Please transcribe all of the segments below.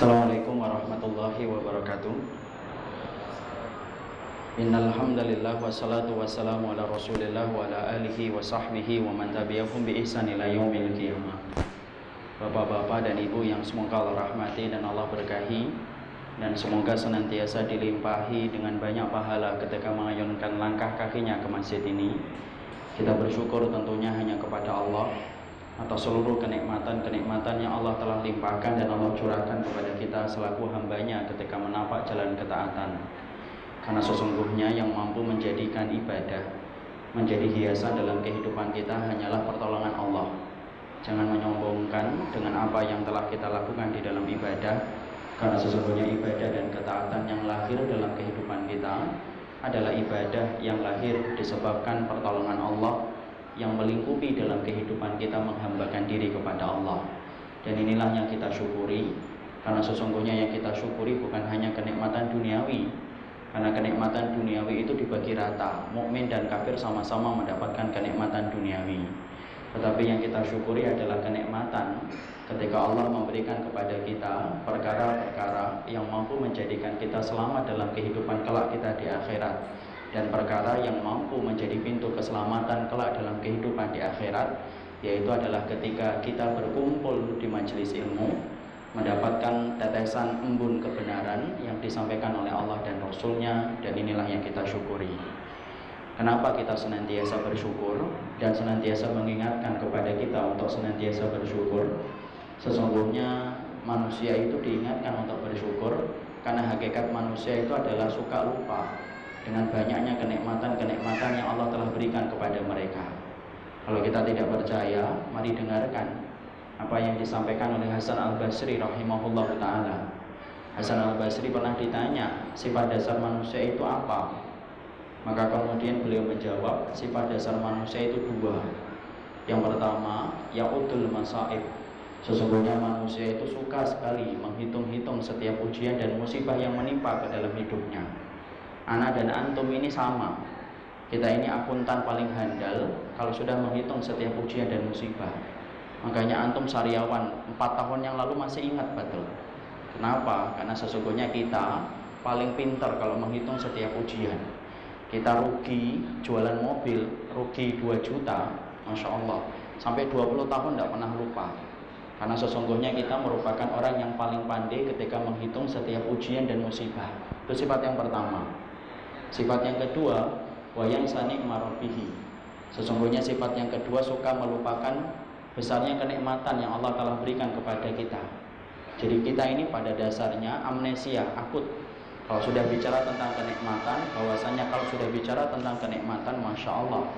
Assalamualaikum warahmatullahi wabarakatuh. Innal hamdalillah wassalatu wassalamu ala Rasulillah wa ala alihi wa sahbihi wa man tabi'ahum bi ihsan ila yaumil qiyamah. Bapak-bapak dan ibu yang semoga Allah rahmati dan Allah berkahi, dan semoga senantiasa dilimpahi dengan banyak pahala ketika mengayunkan langkah kakinya ke masjid ini. Kita bersyukur tentunya hanya kepada Allah atas seluruh kenikmatan-kenikmatan yang Allah telah limpahkan dan Allah curahkan kepada kita selaku hambanya ketika menapak jalan ketaatan. Karena sesungguhnya yang mampu menjadikan ibadah menjadi hiasan dalam kehidupan kita hanyalah pertolongan Allah. Jangan menyombongkan dengan apa yang telah kita lakukan di dalam ibadah, karena sesungguhnya ibadah dan ketaatan yang lahir dalam kehidupan kita adalah ibadah yang lahir disebabkan pertolongan Allah yang melingkupi dalam kehidupan kita menghambakan diri kepada Allah. Dan inilah yang kita syukuri, karena sesungguhnya yang kita syukuri bukan hanya kenikmatan duniawi, karena kenikmatan duniawi itu dibagi rata, mukmin dan kafir sama-sama mendapatkan kenikmatan duniawi. Tetapi yang kita syukuri adalah kenikmatan ketika Allah memberikan kepada kita perkara-perkara yang mampu menjadikan kita selamat dalam kehidupan kelak kita di akhirat, dan perkara yang mampu menjadi pintu keselamatan kelak dalam kehidupan di akhirat, yaitu adalah ketika kita berkumpul di majelis ilmu, mendapatkan tetesan embun kebenaran yang disampaikan oleh Allah dan Rasul-Nya, dan inilah yang kita syukuri. Kenapa kita senantiasa bersyukur dan senantiasa mengingatkan kepada kita untuk senantiasa bersyukur? Sesungguhnya manusia itu diingatkan untuk bersyukur karena hakikat manusia itu adalah suka lupa dengan banyaknya kenikmatan-kenikmatan yang Allah telah berikan kepada mereka. Kalau kita tidak percaya, mari dengarkan apa yang disampaikan oleh Hasan Al-Basri rahimahullah ta'ala. Hasan Al-Basri pernah ditanya, sifat dasar manusia itu apa? Maka kemudian beliau menjawab, sifat dasar manusia itu dua. Yang pertama, ya'udul masaib. Sesungguhnya manusia itu suka sekali menghitung-hitung setiap ujian dan musibah yang menimpa ke dalam hidupnya. Ana dan antum ini sama. Kita ini akuntan paling handal kalau sudah menghitung setiap ujian dan musibah. Makanya antum sariawan 4 tahun yang lalu masih ingat betul. Kenapa? Karena sesungguhnya kita paling pintar kalau menghitung setiap ujian. Kita rugi jualan mobil, rugi 2 juta, Masya Allah, sampai 20 tahun tidak pernah lupa. Karena sesungguhnya kita merupakan orang yang paling pandai ketika menghitung setiap ujian dan musibah. Itu sifat yang pertama. Sifat yang kedua, wayang sanik marobihi. Sesungguhnya sifat yang kedua suka melupakan besarnya kenikmatan yang Allah telah berikan kepada kita. Jadi kita ini pada dasarnya amnesia akut. Kalau sudah bicara tentang kenikmatan, bahwasanya kalau sudah bicara tentang kenikmatan, Masya Allah,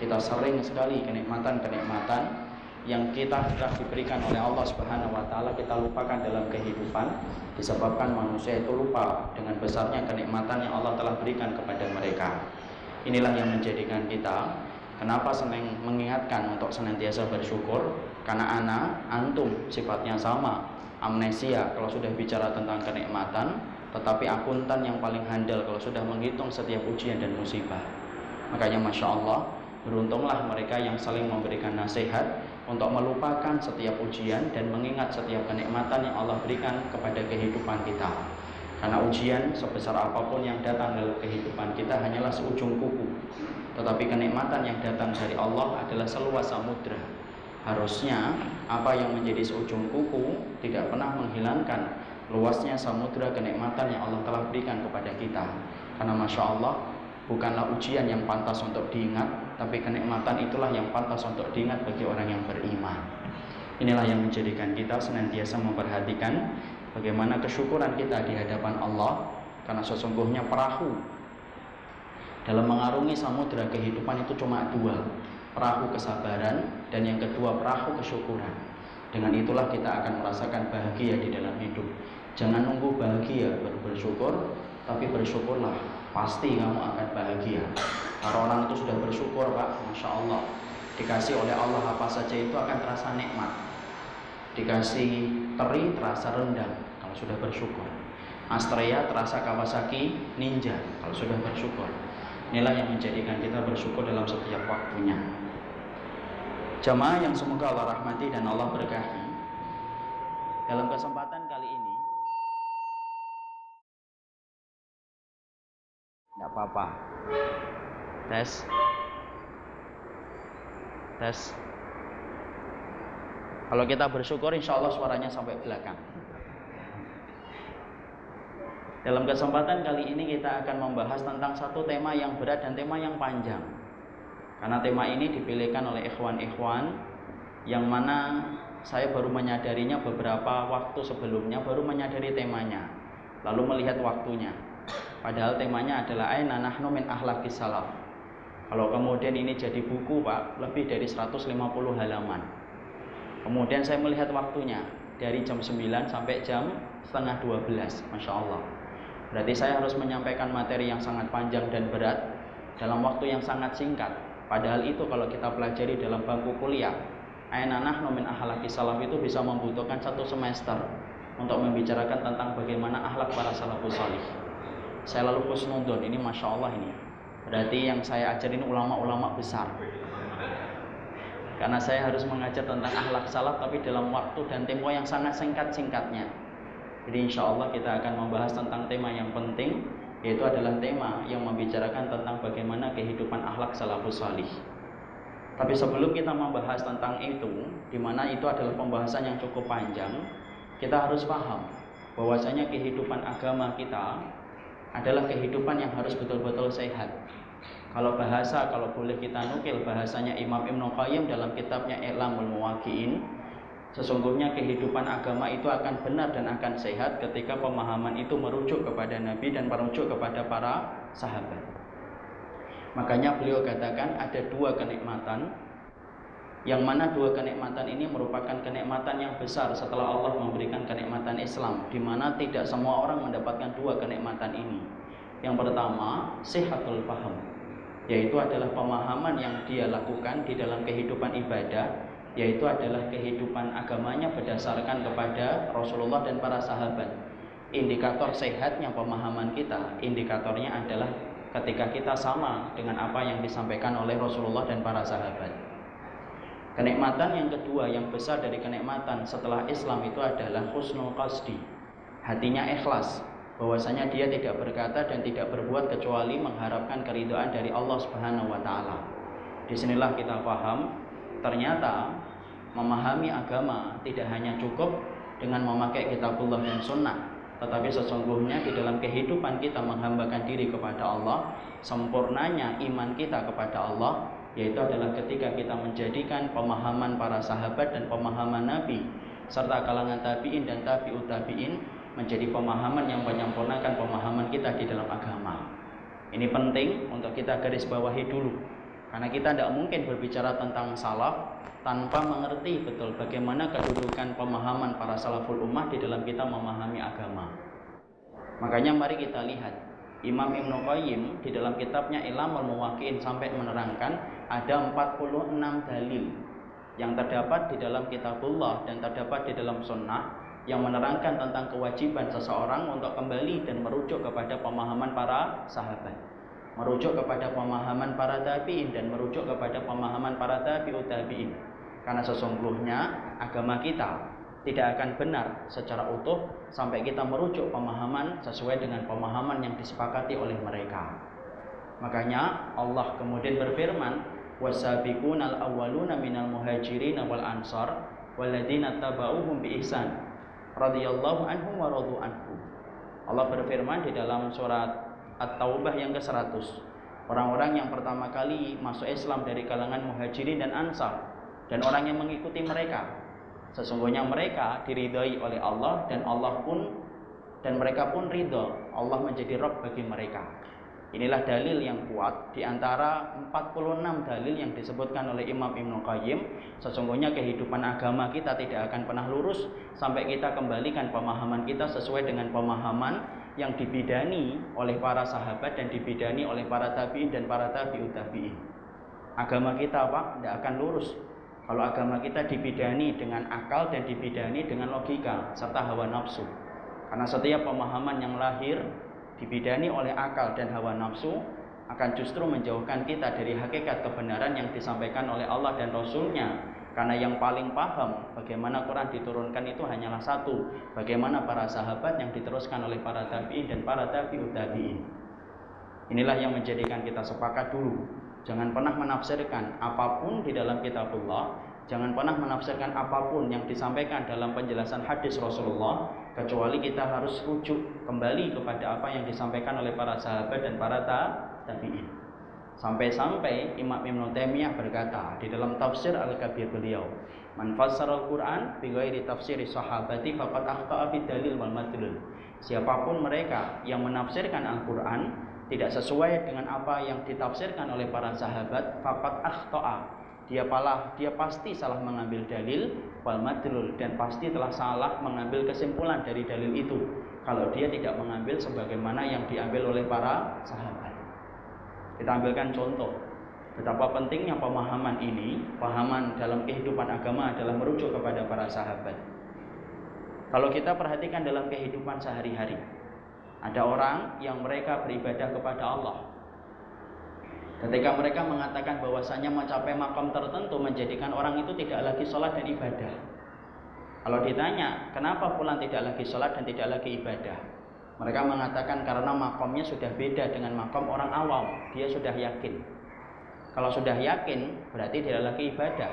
kita sering sekali kenikmatan-kenikmatan yang kita sudah diberikan oleh Allah Subhanahu wa Ta'ala kita lupakan dalam kehidupan, disebabkan manusia itu lupa dengan besarnya kenikmatan yang Allah telah berikan kepada mereka. Inilah yang menjadikan kita kenapa sering mengingatkan untuk senantiasa bersyukur, karena antum sifatnya sama, amnesia kalau sudah bicara tentang kenikmatan, tetapi akuntan yang paling handal kalau sudah menghitung setiap ujian dan musibah. Makanya Masya Allah, beruntunglah mereka yang saling memberikan nasihat untuk melupakan setiap ujian dan mengingat setiap kenikmatan yang Allah berikan kepada kehidupan kita. Karena ujian sebesar apapun yang datang dalam kehidupan kita hanyalah seujung kuku, tetapi kenikmatan yang datang dari Allah adalah seluas samudra. Harusnya apa yang menjadi seujung kuku tidak pernah menghilangkan luasnya samudra kenikmatan yang Allah telah berikan kepada kita. Karena Masya Allah, bukanlah ujian yang pantas untuk diingat, tapi kenikmatan itulah yang pantas untuk diingat bagi orang yang beriman. Inilah yang menjadikan kita senantiasa memperhatikan bagaimana kesyukuran kita di hadapan Allah. Karena sesungguhnya perahu dalam mengarungi samudra kehidupan itu cuma dua, perahu kesabaran dan yang kedua perahu kesyukuran. Dengan itulah kita akan merasakan bahagia di dalam hidup. Jangan nunggu bahagia baru bersyukur, tapi bersyukurlah, pasti kamu akan bahagia. Kalau orang itu sudah bersyukur, Pak, Masya Allah, dikasih oleh Allah apa saja itu akan terasa nikmat. Dikasih teri terasa rendang kalau sudah bersyukur. Astrea terasa Kawasaki Ninja kalau sudah bersyukur. Inilah yang menjadikan kita bersyukur dalam setiap waktunya. Jamaah yang semoga Allah rahmati dan Allah berkahi, dalam kesempatan kali ini Nggak apa-apa. Tes. Tes. Kalau kita bersyukur, insya Allah suaranya sampai belakang. Dalam kesempatan kali ini kita akan membahas tentang satu tema yang berat dan tema yang panjang. Karena tema ini dipilihkan oleh ikhwan-ikhwan yang mana saya baru menyadarinya beberapa waktu sebelumnya, baru menyadari temanya, lalu melihat waktunya. Padahal temanya adalah Aina nahnu min akhlaqis salaf. Kalau kemudian ini jadi buku, Pak, lebih dari 150 halaman. Kemudian saya melihat waktunya dari jam 9 sampai jam setengah 12, Masya Allah. Berarti saya harus menyampaikan materi yang sangat panjang dan berat dalam waktu yang sangat singkat. Padahal itu kalau kita pelajari dalam bangku kuliah, Aina nahnu min akhlaqis salaf itu bisa membutuhkan 1 semester untuk membicarakan tentang bagaimana akhlak para salafus salih. Saya lalu husnudon, ini Masya Allah ini. Berarti yang saya ajarin ulama-ulama besar. Karena saya harus mengajar tentang akhlak salaf tapi dalam waktu dan tempo yang sangat singkat-singkatnya. Jadi insya Allah kita akan membahas tentang tema yang penting, yaitu adalah tema yang membicarakan tentang bagaimana kehidupan akhlak salafus salih. Tapi sebelum kita membahas tentang itu, di mana itu adalah pembahasan yang cukup panjang, kita harus paham bahwasanya kehidupan agama kita adalah kehidupan yang harus betul-betul sehat. Kalau boleh kita nukil bahasanya Imam Ibnu Qayyim dalam kitabnya I'lamul Muwaqqi'in, sesungguhnya kehidupan agama itu akan benar dan akan sehat ketika pemahaman itu merujuk kepada Nabi dan merujuk kepada para sahabat. Makanya beliau katakan ada 2 kenikmatan, yang mana 2 kenikmatan ini merupakan kenikmatan yang besar setelah Allah memberikan kenikmatan Islam, di mana tidak semua orang mendapatkan 2 kenikmatan ini. Yang pertama, sihatul faham, yaitu adalah pemahaman yang dia lakukan di dalam kehidupan ibadah, yaitu adalah kehidupan agamanya berdasarkan kepada Rasulullah dan para sahabat. Indikator sehatnya pemahaman kita, indikatornya adalah ketika kita sama dengan apa yang disampaikan oleh Rasulullah dan para sahabat. Kenikmatan yang kedua yang besar dari kenikmatan setelah Islam itu adalah husnul qasdi, hatinya ikhlas, bahwasanya dia tidak berkata dan tidak berbuat kecuali mengharapkan keridhaan dari Allah Subhanahu wa taala. Disinilah kita paham ternyata memahami agama tidak hanya cukup dengan memakai kitabullah dan sunnah, tetapi sesungguhnya di dalam kehidupan kita menghambakan diri kepada Allah, sempurnanya iman kita kepada Allah, yaitu adalah ketika kita menjadikan pemahaman para sahabat dan pemahaman Nabi serta kalangan tabi'in dan tabi'ut tabi'in menjadi pemahaman yang menyempurnakan pemahaman kita di dalam agama. Ini penting untuk kita garis bawahi dulu, karena kita tidak mungkin berbicara tentang salaf tanpa mengerti betul bagaimana kedudukan pemahaman para salaful ummah di dalam kita memahami agama. Makanya mari kita lihat Imam Ibnu Qayyim di dalam kitabnya I'lamul Muwaqqi'in sampai menerangkan ada 46 dalil yang terdapat di dalam kitabullah dan terdapat di dalam sunnah yang menerangkan tentang kewajiban seseorang untuk kembali dan merujuk kepada pemahaman para sahabat, merujuk kepada pemahaman para tabi'in dan merujuk kepada pemahaman para tabi'ut tabi'in. Karena sesungguhnya agama kita tidak akan benar secara utuh sampai kita merujuk pemahaman sesuai dengan pemahaman yang disepakati oleh mereka. Makanya Allah kemudian berfirman, wasabiqunal awwaluna minal muhajirin wal ansar walladzina tabauhum bi ihsan radhiyallahu anhum wa radu anhu. Allah berfirman di dalam surat At-Taubah yang ke-100, orang-orang yang pertama kali masuk Islam dari kalangan muhajirin dan ansar dan orang yang mengikuti mereka, sesungguhnya mereka diridhai oleh Allah dan mereka pun ridho, Allah menjadi Rabb bagi mereka. Inilah dalil yang kuat di antara 46 dalil yang disebutkan oleh Imam Ibnu Qayyim. Sesungguhnya kehidupan agama kita tidak akan pernah lurus sampai kita kembalikan pemahaman kita sesuai dengan pemahaman yang dibidani oleh para sahabat dan dibidani oleh para tabi'in dan para tabi'ut tabi'in. Agama kita Pak tidak akan lurus kalau agama kita dibidani dengan akal dan dibidani dengan logika serta hawa nafsu. Karena setiap pemahaman yang lahir dibidani oleh akal dan hawa nafsu akan justru menjauhkan kita dari hakikat kebenaran yang disampaikan oleh Allah dan Rasul-Nya. Karena yang paling paham bagaimana Quran diturunkan itu hanyalah satu, bagaimana para sahabat yang diteruskan oleh para tabi'in dan para tabi'ut tabi'in. Inilah yang menjadikan kita sepakat dulu. Jangan pernah menafsirkan apapun di dalam kitabullah, jangan pernah menafsirkan apapun yang disampaikan dalam penjelasan hadis Rasulullah, kecuali kita harus rujuk kembali kepada apa yang disampaikan oleh para sahabat dan para tabi'in. Sampai-sampai Imam Ibnu Taimiyah berkata di dalam tafsir Al-Kabir beliau, "Man fassara al-Qur'an bi ghairi tafsiri sahabati faqad akhta'a fi dalil wal madlul." Siapapun mereka yang menafsirkan Al-Qur'an tidak sesuai dengan apa yang ditafsirkan oleh para sahabat, faqad akhta'a, dia pasti salah mengambil dalil wal madlul, dan pasti telah salah mengambil kesimpulan dari dalil itu kalau dia tidak mengambil sebagaimana yang diambil oleh para sahabat. Kita ambilkan contoh betapa pentingnya pemahaman ini. Pemahaman dalam kehidupan agama adalah merujuk kepada para sahabat. Kalau kita perhatikan dalam kehidupan sehari-hari, ada orang yang mereka beribadah kepada Allah. Ketika mereka mengatakan bahwasanya mencapai makom tertentu menjadikan orang itu tidak lagi sholat dan ibadah. Kalau ditanya, kenapa fulan tidak lagi sholat dan tidak lagi ibadah? Mereka mengatakan karena makomnya sudah beda dengan makom orang awam. Dia sudah yakin. Kalau sudah yakin, berarti tidak lagi ibadah.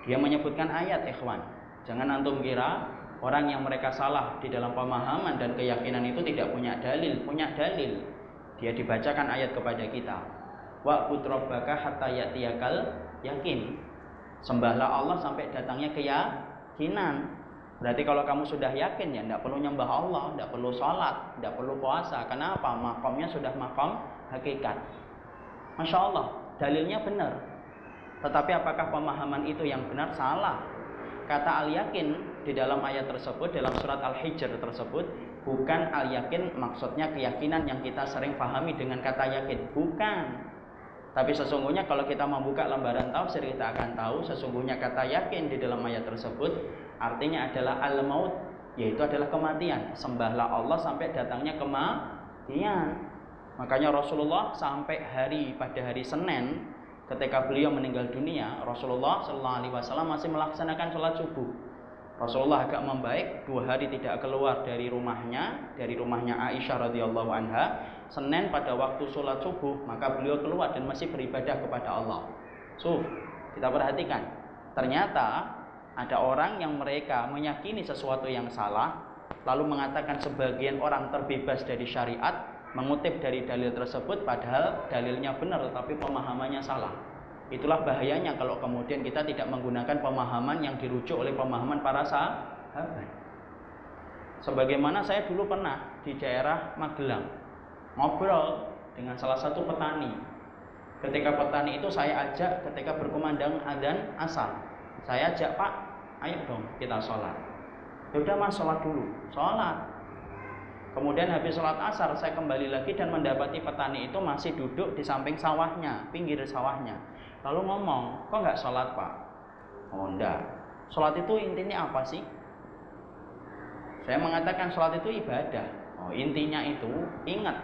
Dia menyebutkan ayat, ikhwan. Jangan antum kira orang yang mereka salah di dalam pemahaman dan keyakinan itu tidak punya dalil. Punya dalil. Dia dibacakan ayat kepada kita. Wa'bud rabbaka hatta ya'tiyakal yakin. Sembahlah Allah sampai datangnya keyakinan. Berarti kalau kamu sudah yakin, ya tidak perlu nyembah Allah, tidak perlu sholat, tidak perlu puasa. Kenapa? Makomnya sudah makom hakikat. Masya Allah, dalilnya benar. Tetapi apakah pemahaman itu yang benar? Salah. Kata al-yakin di dalam ayat tersebut, dalam surat Al-Hijr tersebut, bukan al-yakin maksudnya keyakinan yang kita sering pahami dengan kata yakin. Bukan. Tapi sesungguhnya kalau kita membuka lembaran tafsir, kita akan tahu sesungguhnya kata yakin di dalam ayat tersebut artinya adalah al-maut, yaitu adalah kematian. Sembahlah Allah sampai datangnya kematian. Makanya Rasulullah sampai pada hari Senin ketika beliau meninggal dunia, Rasulullah SAW masih melaksanakan sholat subuh. Rasulullah agak membaik, 2 hari tidak keluar dari rumahnya Aisyah radhiyallahu anha. Senin pada waktu sholat subuh, maka beliau keluar dan masih beribadah kepada Allah. Kita perhatikan, ternyata ada orang yang mereka meyakini sesuatu yang salah, lalu mengatakan sebagian orang terbebas dari syariat, mengutip dari dalil tersebut, padahal dalilnya benar tetapi pemahamannya salah. Itulah bahayanya kalau kemudian kita tidak menggunakan pemahaman yang dirujuk oleh pemahaman para sahabat. Sebagaimana saya dulu pernah di daerah Magelang ngobrol dengan salah satu petani. Ketika petani itu saya ajak ketika berkumandang adzan asar, saya ajak, "Pak, ayo dong kita sholat." Yaudah mas, sholat dulu. Sholat. Kemudian habis sholat asar saya kembali lagi dan mendapati petani itu masih duduk di samping sawahnya, pinggir sawahnya. Lalu ngomong, "Kok nggak sholat pak?" "Oh enggak. Sholat itu intinya apa sih?" Saya mengatakan sholat itu ibadah. "Oh intinya itu ingat,"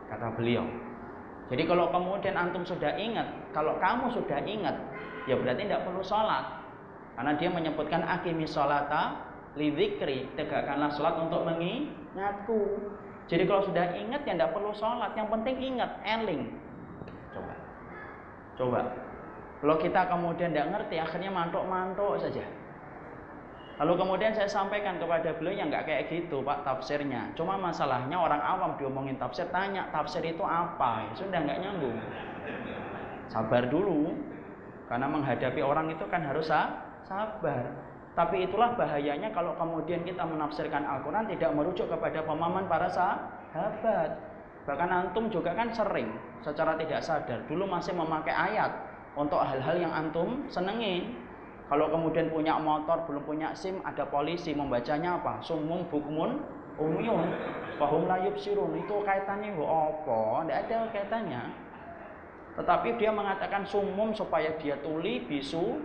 kata beliau. Jadi kalau kemudian antum sudah ingat, kalau kamu sudah ingat, ya berarti tidak perlu sholat. Karena dia menyebutkan aqimis sholata lidzikri, tegakkanlah sholat untuk mengingatku. Jadi kalau sudah ingat ya tidak perlu sholat, yang penting ingat, eling. Coba. Kalau kita kemudian tidak ngerti, akhirnya mantuk-mantuk saja. Lalu kemudian saya sampaikan kepada beliau yang nggak kayak gitu pak tafsirnya. Cuma masalahnya orang awam diomongin tafsir, tanya tafsir itu apa, ya sudah nggak nyambung. Sabar dulu, karena menghadapi orang itu kan harus sabar. Tapi itulah bahayanya kalau kemudian kita menafsirkan Al-Quran tidak merujuk kepada pemahaman para sahabat. Bahkan antum juga kan sering secara tidak sadar dulu masih memakai ayat untuk hal-hal yang antum senengin. Kalau kemudian punya motor, belum punya SIM, ada polisi, membacanya apa? Sumum bukmun umyun fahum la yubsirun. Itu kaitannya apa? Tidak ada kaitannya. Tetapi dia mengatakan sumum supaya dia tuli, bisu,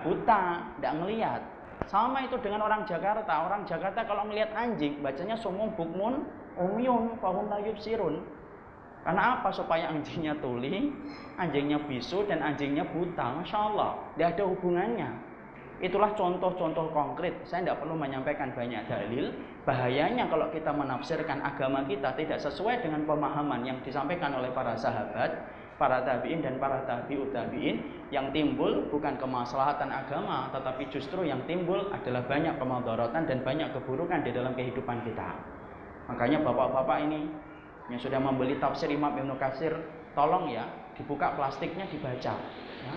buta, tidak ngelihat. Sama itu dengan orang Jakarta. Orang Jakarta kalau ngelihat anjing, bacanya sumum bukmun umyun fahum la yubsirun. Karena apa? Supaya anjingnya tuli, anjingnya bisu, dan anjingnya buta. Masya Allah, tidak ada hubungannya. Itulah contoh-contoh konkret. Saya tidak perlu menyampaikan banyak dalil. Bahayanya kalau kita menafsirkan agama kita tidak sesuai dengan pemahaman yang disampaikan oleh para sahabat, para tabi'in dan para tabi'ut tabi'in. Yang timbul bukan kemaslahatan agama, tetapi justru yang timbul adalah banyak kemudaratan dan banyak keburukan di dalam kehidupan kita. Makanya bapak-bapak ini yang sudah membeli tafsir Imam Ibnu Katsir, tolong ya dibuka plastiknya, dibaca ya.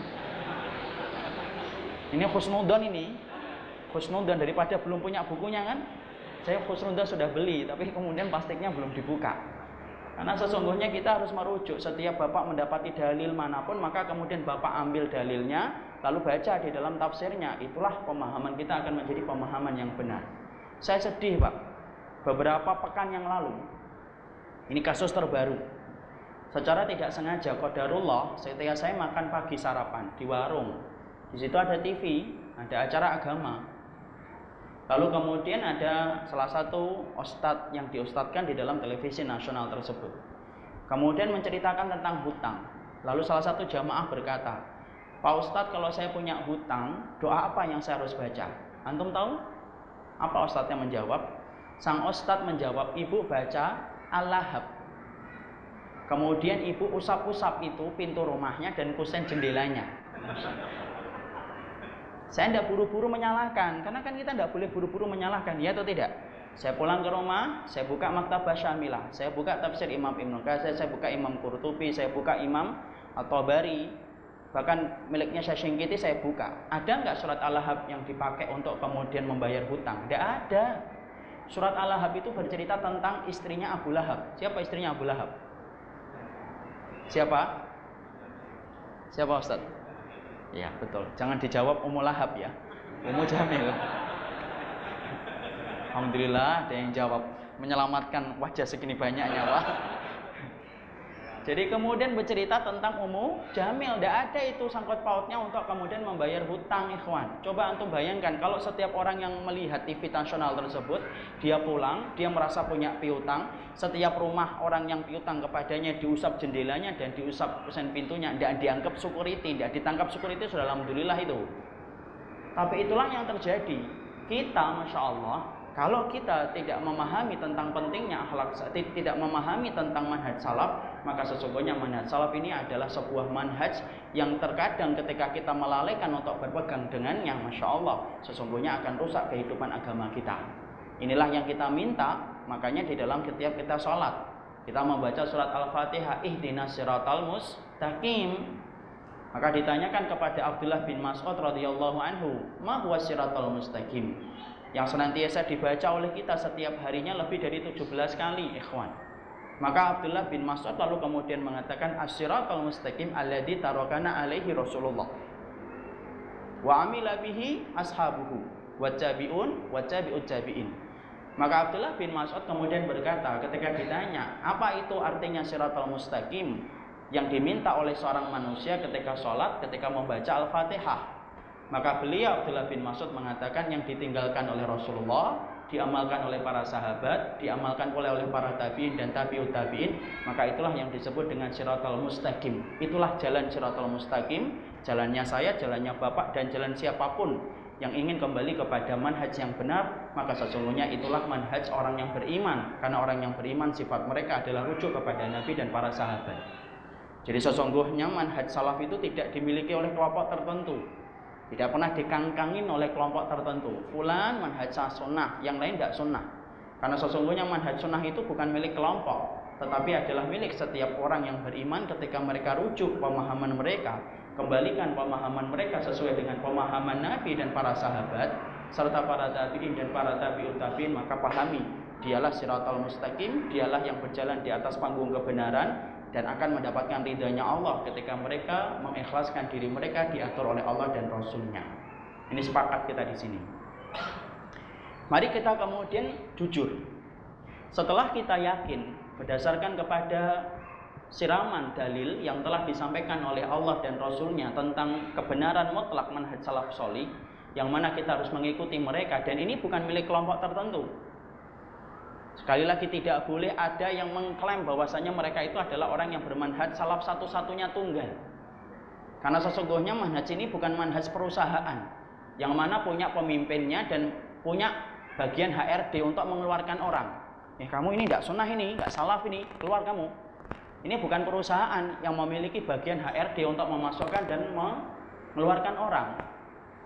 Ini khusnudon, ini khusnudon, daripada belum punya bukunya kan. Saya khusnudon sudah beli, tapi kemudian plastiknya belum dibuka. Karena sesungguhnya kita harus merujuk. Setiap bapak mendapati dalil manapun, maka kemudian bapak ambil dalilnya, lalu baca di dalam tafsirnya. Itulah pemahaman kita akan menjadi pemahaman yang benar. Saya sedih Pak, beberapa pekan yang lalu, ini kasus terbaru. Secara tidak sengaja, qadarullah, ketika saya makan pagi sarapan di warung, di situ ada TV, ada acara agama. Lalu kemudian ada salah satu ustadz yang diustadkan di dalam televisi nasional tersebut. Kemudian menceritakan tentang hutang. Lalu salah satu jamaah berkata, Pak Ustadz, kalau saya punya hutang, doa apa yang saya harus baca? Antum tahu? Apa ustadznya menjawab? Sang ustadz menjawab, ibu baca Al-Lahab. Kemudian ibu usap-usap itu pintu rumahnya dan kusen jendelanya. Saya tidak buru-buru menyalahkan, karena kan kita tidak boleh buru-buru menyalahkan, ya atau tidak? Saya pulang ke rumah, saya buka Maktabah Syamilah, saya buka tafsir Imam Ibnu Katsir, saya buka Imam Qurtubi, saya buka Imam At-Tabari, bahkan miliknya Syekh Syinqiti saya buka. Ada nggak surat Al-Lahab yang dipakai untuk kemudian membayar hutang? Tidak ada. Surat Al-Lahab itu bercerita tentang istrinya Abu Lahab. Siapa istrinya Abu Lahab? Siapa? Siapa Ustaz? Ya betul, jangan dijawab Ummu Lahab ya, Ummu Jamil. Alhamdulillah ada yang jawab, menyelamatkan wajah segini banyaknya Pak. Jadi kemudian bercerita tentang Ummu Jamil. Tidak ada itu sangkut pautnya untuk kemudian membayar hutang, ikhwan. Coba antum bayangkan kalau setiap orang yang melihat TV nasional tersebut, dia pulang, dia merasa punya piutang. Setiap rumah orang yang piutang kepadanya diusap jendelanya dan diusap kusen pintunya, tidak dianggap security, tidak ditangkap security, sudah alhamdulillah itu. Tapi itulah yang terjadi. Kita, masya Allah, kalau kita tidak memahami tentang pentingnya akhlak, tidak memahami tentang manhaj salaf, maka sesungguhnya manhaj salaf ini adalah sebuah manhaj yang terkadang ketika kita melalaikan untuk berpegang dengannya, masya Allah, sesungguhnya akan rusak kehidupan agama kita. Inilah yang kita minta, makanya di dalam setiap kita sholat, kita membaca surat Al-Fatihah, ihdinas siratal mustaqim. Maka ditanyakan kepada Abdullah bin Mas'ud radhiyallahu anhu, ma huwa siratal mustaqim? Yang senantiasa dibaca oleh kita setiap harinya lebih dari 17 kali, ikhwan. Maka Abdullah bin Mas'ud lalu kemudian mengatakan, as-siratal mustaqim alladzi tarakana alaihi Rasulullah wa amila bihi ashabuhu wa tabi'un wa tabi'ut tabi'in. Maka Abdullah bin Mas'ud kemudian berkata ketika ditanya, apa itu artinya siratal mustaqim yang diminta oleh seorang manusia ketika sholat, ketika membaca Al-Fatihah? Maka beliau Abdullah bin Mas'ud mengatakan yang ditinggalkan oleh Rasulullah, diamalkan oleh para sahabat, diamalkan oleh para tabi'in dan tabi'ut tabi'in, maka itulah yang disebut dengan siratal mustaqim. Itulah jalan siratal mustaqim, jalannya saya, jalannya Bapak, dan jalan siapapun yang ingin kembali kepada manhaj yang benar, maka sesungguhnya itulah manhaj orang yang beriman. Karena orang yang beriman sifat mereka adalah rujuk kepada Nabi dan para sahabat. Jadi sesungguhnya manhaj salaf itu tidak dimiliki oleh kelompok tertentu, tidak pernah dikangkangin oleh kelompok tertentu. Fulan manhaj sunnah, yang lain tidak sunnah. Karena sesungguhnya manhaj sunnah itu bukan milik kelompok, tetapi adalah milik setiap orang yang beriman ketika mereka rujuk pemahaman mereka, kembalikan pemahaman mereka sesuai dengan pemahaman Nabi dan para sahabat, serta para tabi'in dan para tabi'ut tabi'in, maka pahami, dialah siratal mustaqim, dialah yang berjalan di atas panggung kebenaran, dan akan mendapatkan ridhanya Allah ketika mereka mengikhlaskan diri mereka diatur oleh Allah dan Rasulnya. Ini sepakat kita di sini. Mari kita kemudian jujur. Setelah kita yakin berdasarkan kepada siraman dalil yang telah disampaikan oleh Allah dan Rasulnya tentang kebenaran mutlak manhaj salaf sholih, yang mana kita harus mengikuti mereka, dan ini bukan milik kelompok tertentu. Sekali lagi, tidak boleh ada yang mengklaim bahwasanya mereka itu adalah orang yang bermanhaj salaf satu-satunya tunggal. Karena sesungguhnya manhaj ini bukan manhaj perusahaan. yang mana punya pemimpinnya dan punya bagian HRD untuk mengeluarkan orang. Kamu ini nggak sunnah, ini nggak salaf, ini keluar kamu. Ini bukan perusahaan yang memiliki bagian HRD untuk memasukkan dan mengeluarkan orang.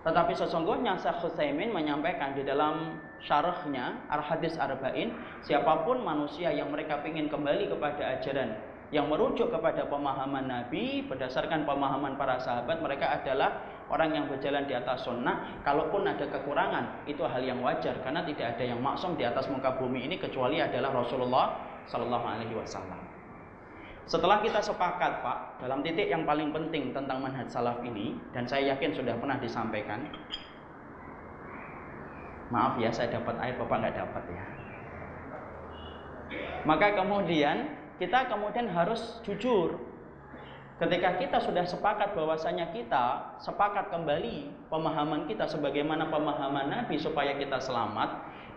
Tetapi sesungguhnya Syekh Utsaimin menyampaikan di dalam syarahnya Al-Hadis Arba'in, siapapun manusia yang mereka ingin kembali kepada ajaran yang merujuk kepada pemahaman Nabi berdasarkan pemahaman para sahabat, mereka adalah orang yang berjalan di atas sunnah. Kalaupun ada kekurangan, itu hal yang wajar, karena tidak ada yang maksum di atas muka bumi ini kecuali adalah Rasulullah Sallallahu Alaihi Wasallam. Setelah kita sepakat, Pak, dalam titik yang paling penting tentang manhaj salaf ini, dan saya yakin sudah pernah disampaikan. Maaf ya, saya dapat air, Bapak nggak dapat ya. Maka kemudian kita harus jujur. Ketika kita sudah sepakat bahwasanya kita sepakat kembali pemahaman kita sebagaimana pemahaman Nabi supaya kita selamat,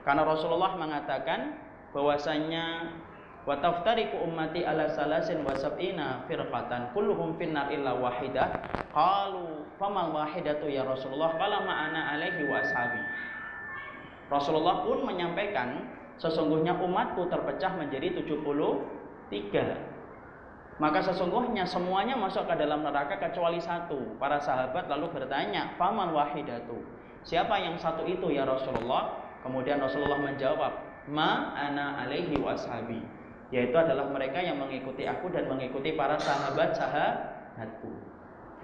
karena Rasulullah mengatakan bahwasanya wa taftariqu ummati ala salasin wa sab'ina firqatan kulluhum finnar illa wahidah. Qalu famal wahidatu ya Rasulullah? Qala ma'ana alaihi wa ashabi. Rasulullah pun menyampaikan, sesungguhnya umatku terpecah menjadi 73. Maka sesungguhnya semuanya masuk ke dalam neraka kecuali satu. Para sahabat lalu bertanya, famal wahidatu? Siapa yang satu itu ya Rasulullah? Kemudian Rasulullah menjawab, ma ana alaihi wa ashabi, yaitu adalah mereka yang mengikuti aku dan mengikuti para sahabatku.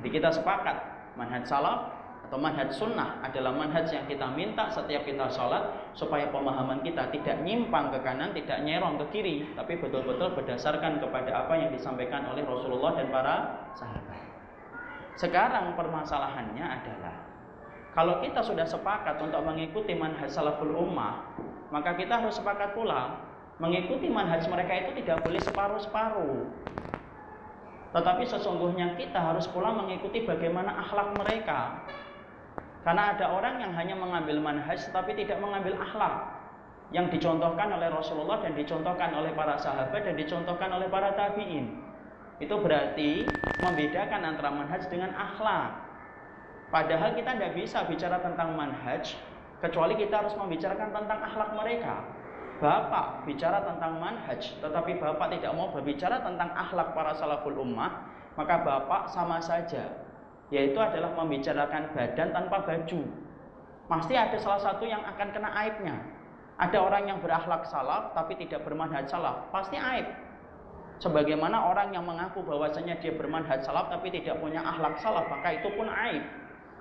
Jadi kita sepakat manhaj salaf atau manhaj sunnah adalah manhaj yang kita minta setiap kita sholat, supaya pemahaman kita tidak nyimpang ke kanan, tidak nyerong ke kiri, tapi betul-betul berdasarkan kepada apa yang disampaikan oleh Rasulullah dan para sahabat. Sekarang permasalahannya adalah, kalau kita sudah sepakat untuk mengikuti manhaj salaful ummah, maka kita harus sepakat pula mengikuti manhaj mereka itu tidak boleh separuh-separuh. Tetapi sesungguhnya kita harus pula mengikuti bagaimana akhlak mereka. Karena ada orang yang hanya mengambil manhaj tetapi tidak mengambil akhlak yang dicontohkan oleh Rasulullah dan dicontohkan oleh para sahabat dan dicontohkan oleh para tabi'in. Itu berarti membedakan antara manhaj dengan akhlak. Padahal kita tidak bisa bicara tentang manhaj kecuali kita harus membicarakan tentang akhlak mereka. Bapak bicara tentang manhaj, tetapi Bapak tidak mau berbicara tentang akhlak para salaful ummah, maka Bapak sama saja, yaitu adalah membicarakan badan tanpa baju. Pasti ada salah satu yang akan kena aibnya. Ada orang yang berakhlak salaf tapi tidak bermanhaj salaf, pasti aib. Sebagaimana orang yang mengaku bahwasanya dia bermanhaj salaf tapi tidak punya akhlak salaf, maka itu pun aib.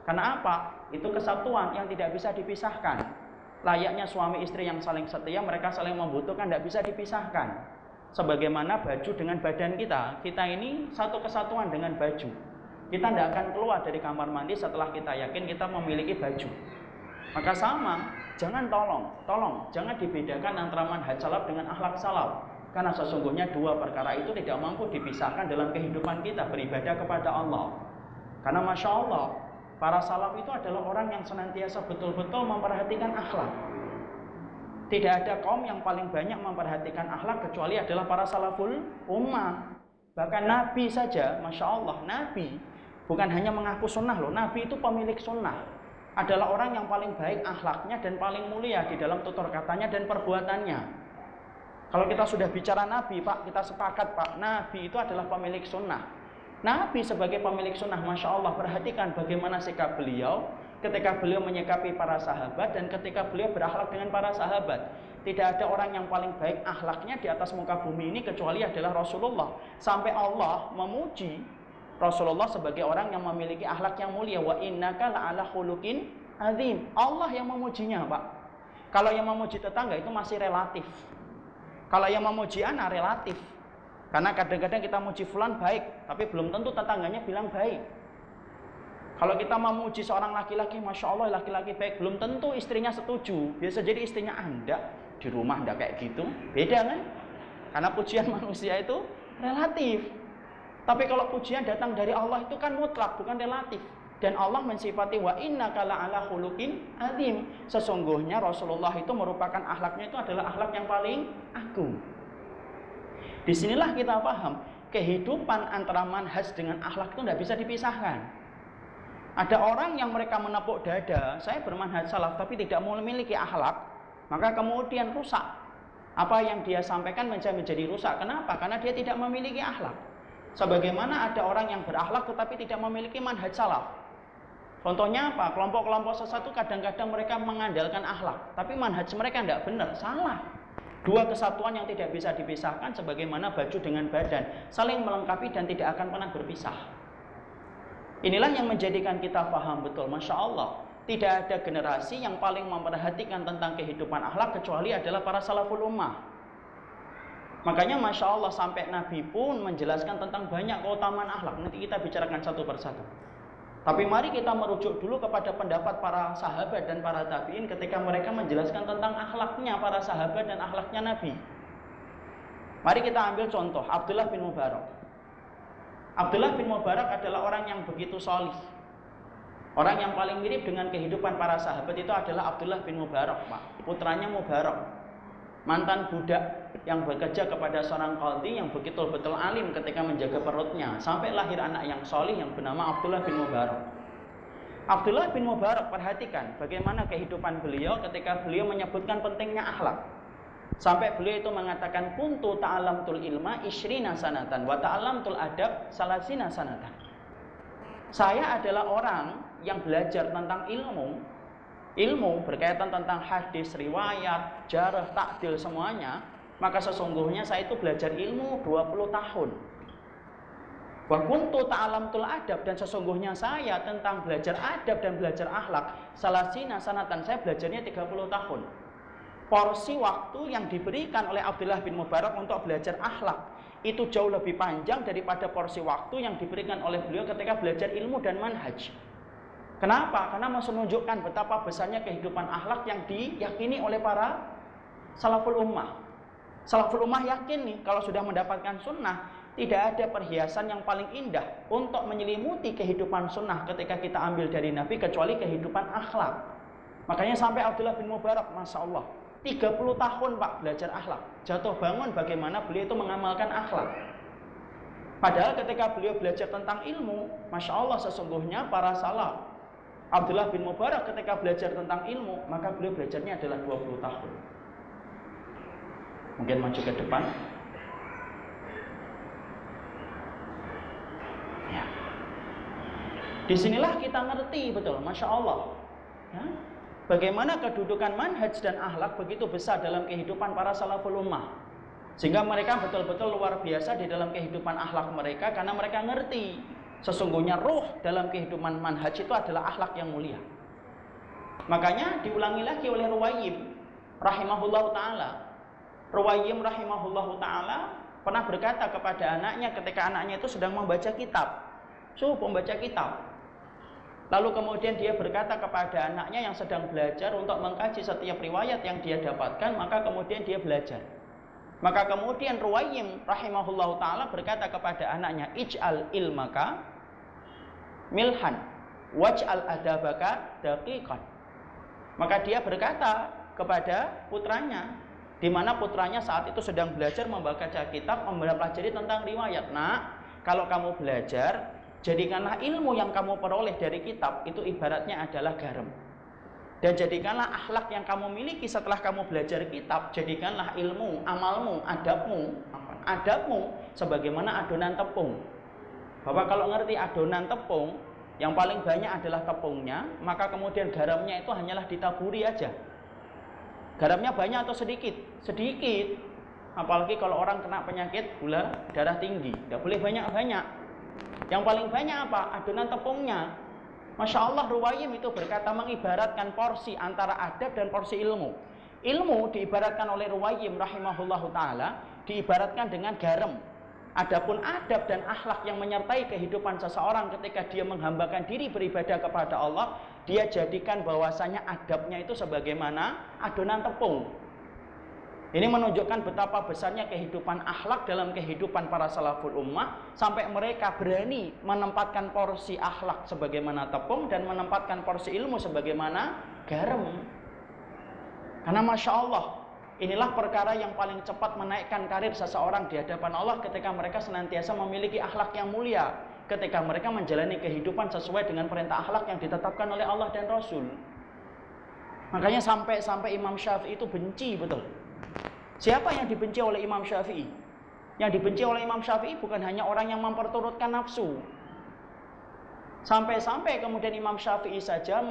Karena apa? Itu kesatuan yang tidak bisa dipisahkan. Layaknya suami istri yang saling setia, mereka saling membutuhkan, tidak bisa dipisahkan. Sebagaimana baju dengan badan kita, kita ini satu kesatuan dengan baju. Kita tidak akan keluar dari kamar mandi setelah kita yakin kita memiliki baju. Maka sama, jangan tolong, jangan dibedakan antara manhaj salaf dengan akhlak salaf. Karena sesungguhnya dua perkara itu tidak mampu dipisahkan dalam kehidupan kita beribadah kepada Allah. Karena Masya Allah, para salaf itu adalah orang yang senantiasa betul-betul memperhatikan akhlak. Tidak ada kaum yang paling banyak memperhatikan akhlak kecuali adalah para salaful ummah. Bahkan Nabi saja, Masya Allah, Nabi bukan hanya mengaku sunnah loh, Nabi itu pemilik sunnah. Adalah orang yang paling baik akhlaknya dan paling mulia di dalam tutur katanya dan perbuatannya. Kalau kita sudah bicara Nabi, Pak, kita sepakat, Pak, Nabi itu adalah pemilik sunnah. Nabi sebagai pemilik sunnah, Masya Allah, perhatikan bagaimana sikap beliau ketika beliau menyikapi para sahabat dan ketika beliau berakhlak dengan para sahabat. Tidak ada orang yang paling baik akhlaknya di atas muka bumi ini kecuali adalah Rasulullah. Sampai Allah memuji Rasulullah sebagai orang yang memiliki akhlak yang mulia. Wa innaka la'ala khuluqin azim. Allah yang memujinya, Pak. Kalau yang memuji tetangga itu masih relatif. Kalau yang memuji anak relatif. Karena kadang-kadang kita muji fulan baik, tapi belum tentu tetangganya bilang baik. Kalau kita memuji seorang laki-laki, Masya Allah laki-laki baik, belum tentu istrinya setuju. Biasa jadi istrinya Anda di rumah Anda kayak gitu, beda kan? Karena pujian manusia itu relatif. Tapi kalau pujian datang dari Allah itu kan mutlak, bukan relatif. Dan Allah mensifati wa innaka la'ala khuluqin azim. Sesungguhnya Rasulullah itu merupakan akhlaknya itu adalah akhlak yang paling agung. Disinilah kita paham kehidupan antara manhaj dengan akhlak itu tidak bisa dipisahkan. Ada orang yang mereka menepuk dada, saya bermanhaj salaf tapi tidak memiliki akhlak, maka kemudian rusak. Apa yang dia sampaikan menjadi rusak. Kenapa? Karena dia tidak memiliki akhlak. Sebagaimana ada orang yang berakhlak tetapi tidak memiliki manhaj salaf. Contohnya apa? Kelompok-kelompok sesat itu kadang-kadang mereka mengandalkan akhlak, tapi manhaj mereka tidak benar, salah. Dua kesatuan yang tidak bisa dipisahkan sebagaimana baju dengan badan, saling melengkapi dan tidak akan pernah berpisah. Inilah yang menjadikan kita paham betul, Masya Allah, tidak ada generasi yang paling memperhatikan tentang kehidupan akhlak kecuali adalah para salaful ummah. Makanya Masya Allah sampai Nabi pun menjelaskan tentang banyak keutamaan akhlak. Nanti kita bicarakan satu persatu. Tapi mari kita merujuk dulu kepada pendapat para sahabat dan para tabi'in ketika mereka menjelaskan tentang akhlaknya para sahabat dan akhlaknya Nabi. Mari kita ambil contoh Abdullah bin Mubarak. Abdullah bin Mubarak adalah orang yang begitu solih. Orang yang paling mirip dengan kehidupan para sahabat itu adalah Abdullah bin Mubarak, Pak. Putranya Mubarak, mantan budak yang bekerja kepada seorang qadhi yang betul-betul alim ketika menjaga perutnya, sampai lahir anak yang solih yang bernama Abdullah bin Mubarak. Abdullah bin Mubarak, perhatikan bagaimana kehidupan beliau ketika beliau menyebutkan pentingnya akhlak. Sampai beliau itu mengatakan kuntu ta'alamtul ilma isyrina sanatan wa ta'alamtul adab salasina sanatan. Saya adalah orang yang belajar tentang ilmu berkaitan tentang hadis, riwayat, jarh, ta'dil semuanya, maka sesungguhnya saya itu belajar ilmu 20 tahun. Wa kuntu ta'alamtul adab, dan sesungguhnya saya tentang belajar adab dan belajar akhlak salasina sanatan, saya belajarnya 30 tahun. Porsi waktu yang diberikan oleh Abdullah bin Mubarak untuk belajar akhlak itu jauh lebih panjang daripada porsi waktu yang diberikan oleh beliau ketika belajar ilmu dan manhaj. Kenapa? Karena mau menunjukkan betapa besarnya kehidupan akhlak yang diyakini oleh para salaful ummah. Salaful ummah yakin nih, kalau sudah mendapatkan sunnah, tidak ada perhiasan yang paling indah untuk menyelimuti kehidupan sunnah ketika kita ambil dari Nabi kecuali kehidupan akhlak. Makanya sampai Abdullah bin Mubarak, Masya Allah, 30 tahun Pak belajar akhlak. Jatuh bangun bagaimana beliau itu mengamalkan akhlak. Padahal ketika beliau belajar tentang ilmu, Masya Allah sesungguhnya para salaf, Abdullah bin Mubarak ketika belajar tentang ilmu, maka beliau belajarnya adalah 20 tahun. Mungkin maju ke depan. Ya. Disinilah kita ngerti betul, Masya Allah, ya, bagaimana kedudukan manhaj dan akhlak begitu besar dalam kehidupan para salaful ummah. Sehingga mereka betul-betul luar biasa di dalam kehidupan akhlak mereka, karena mereka ngerti sesungguhnya ruh dalam kehidupan manhaj itu adalah akhlak yang mulia. Makanya diulangi lagi oleh Ruwayyim rahimahullahu ta'ala. Ruwayyim rahimahullahu ta'ala pernah berkata kepada anaknya ketika anaknya itu sedang membaca kitab. Pembaca kitab. Lalu kemudian dia berkata kepada anaknya yang sedang belajar untuk mengkaji setiap riwayat yang dia dapatkan, maka kemudian dia belajar. Maka kemudian Ruwayyim rahimahullahu ta'ala berkata kepada anaknya, ij'al ilmaka milhan waj'al adabaka daqiqan. Maka dia berkata kepada putranya, di mana putranya saat itu sedang belajar membaca kitab, mempelajari tentang riwayat. Nah, kalau kamu belajar, jadikanlah ilmu yang kamu peroleh dari kitab itu ibaratnya adalah garam. Dan jadikanlah akhlak yang kamu miliki setelah kamu belajar kitab, jadikanlah ilmu, amalmu, adabmu sebagaimana adonan tepung. Bapak kalau ngerti adonan tepung, yang paling banyak adalah tepungnya, maka kemudian garamnya itu hanyalah ditaburi aja. Garamnya banyak atau sedikit? Sedikit. Apalagi kalau orang kena penyakit gula darah tinggi, tidak boleh banyak-banyak. Yang paling banyak apa? Adonan tepungnya. Masya Allah, Ruwayyim itu berkata mengibaratkan porsi antara adab dan porsi ilmu. Ilmu diibaratkan oleh Ruwayyim rahimahullahu ta'ala, diibaratkan dengan garam. Adapun adab dan akhlak yang menyertai kehidupan seseorang ketika dia menghambakan diri beribadah kepada Allah, dia jadikan bahwasanya adabnya itu sebagaimana adonan tepung. Ini menunjukkan betapa besarnya kehidupan akhlak dalam kehidupan para salaful ummah, sampai mereka berani menempatkan porsi akhlak sebagaimana tepung dan menempatkan porsi ilmu sebagaimana garam. Karena Masya Allah, inilah perkara yang paling cepat menaikkan karir seseorang di hadapan Allah ketika mereka senantiasa memiliki akhlak yang mulia. ketika mereka menjalani kehidupan sesuai dengan perintah akhlak yang ditetapkan oleh Allah dan Rasul. Makanya sampai Imam Syafi'i itu benci betul. Siapa yang dibenci oleh Imam Syafi'i? Yang dibenci oleh Imam Syafi'i bukan hanya orang yang memperturutkan nafsu. Sampai kemudian Imam Syafi'i saja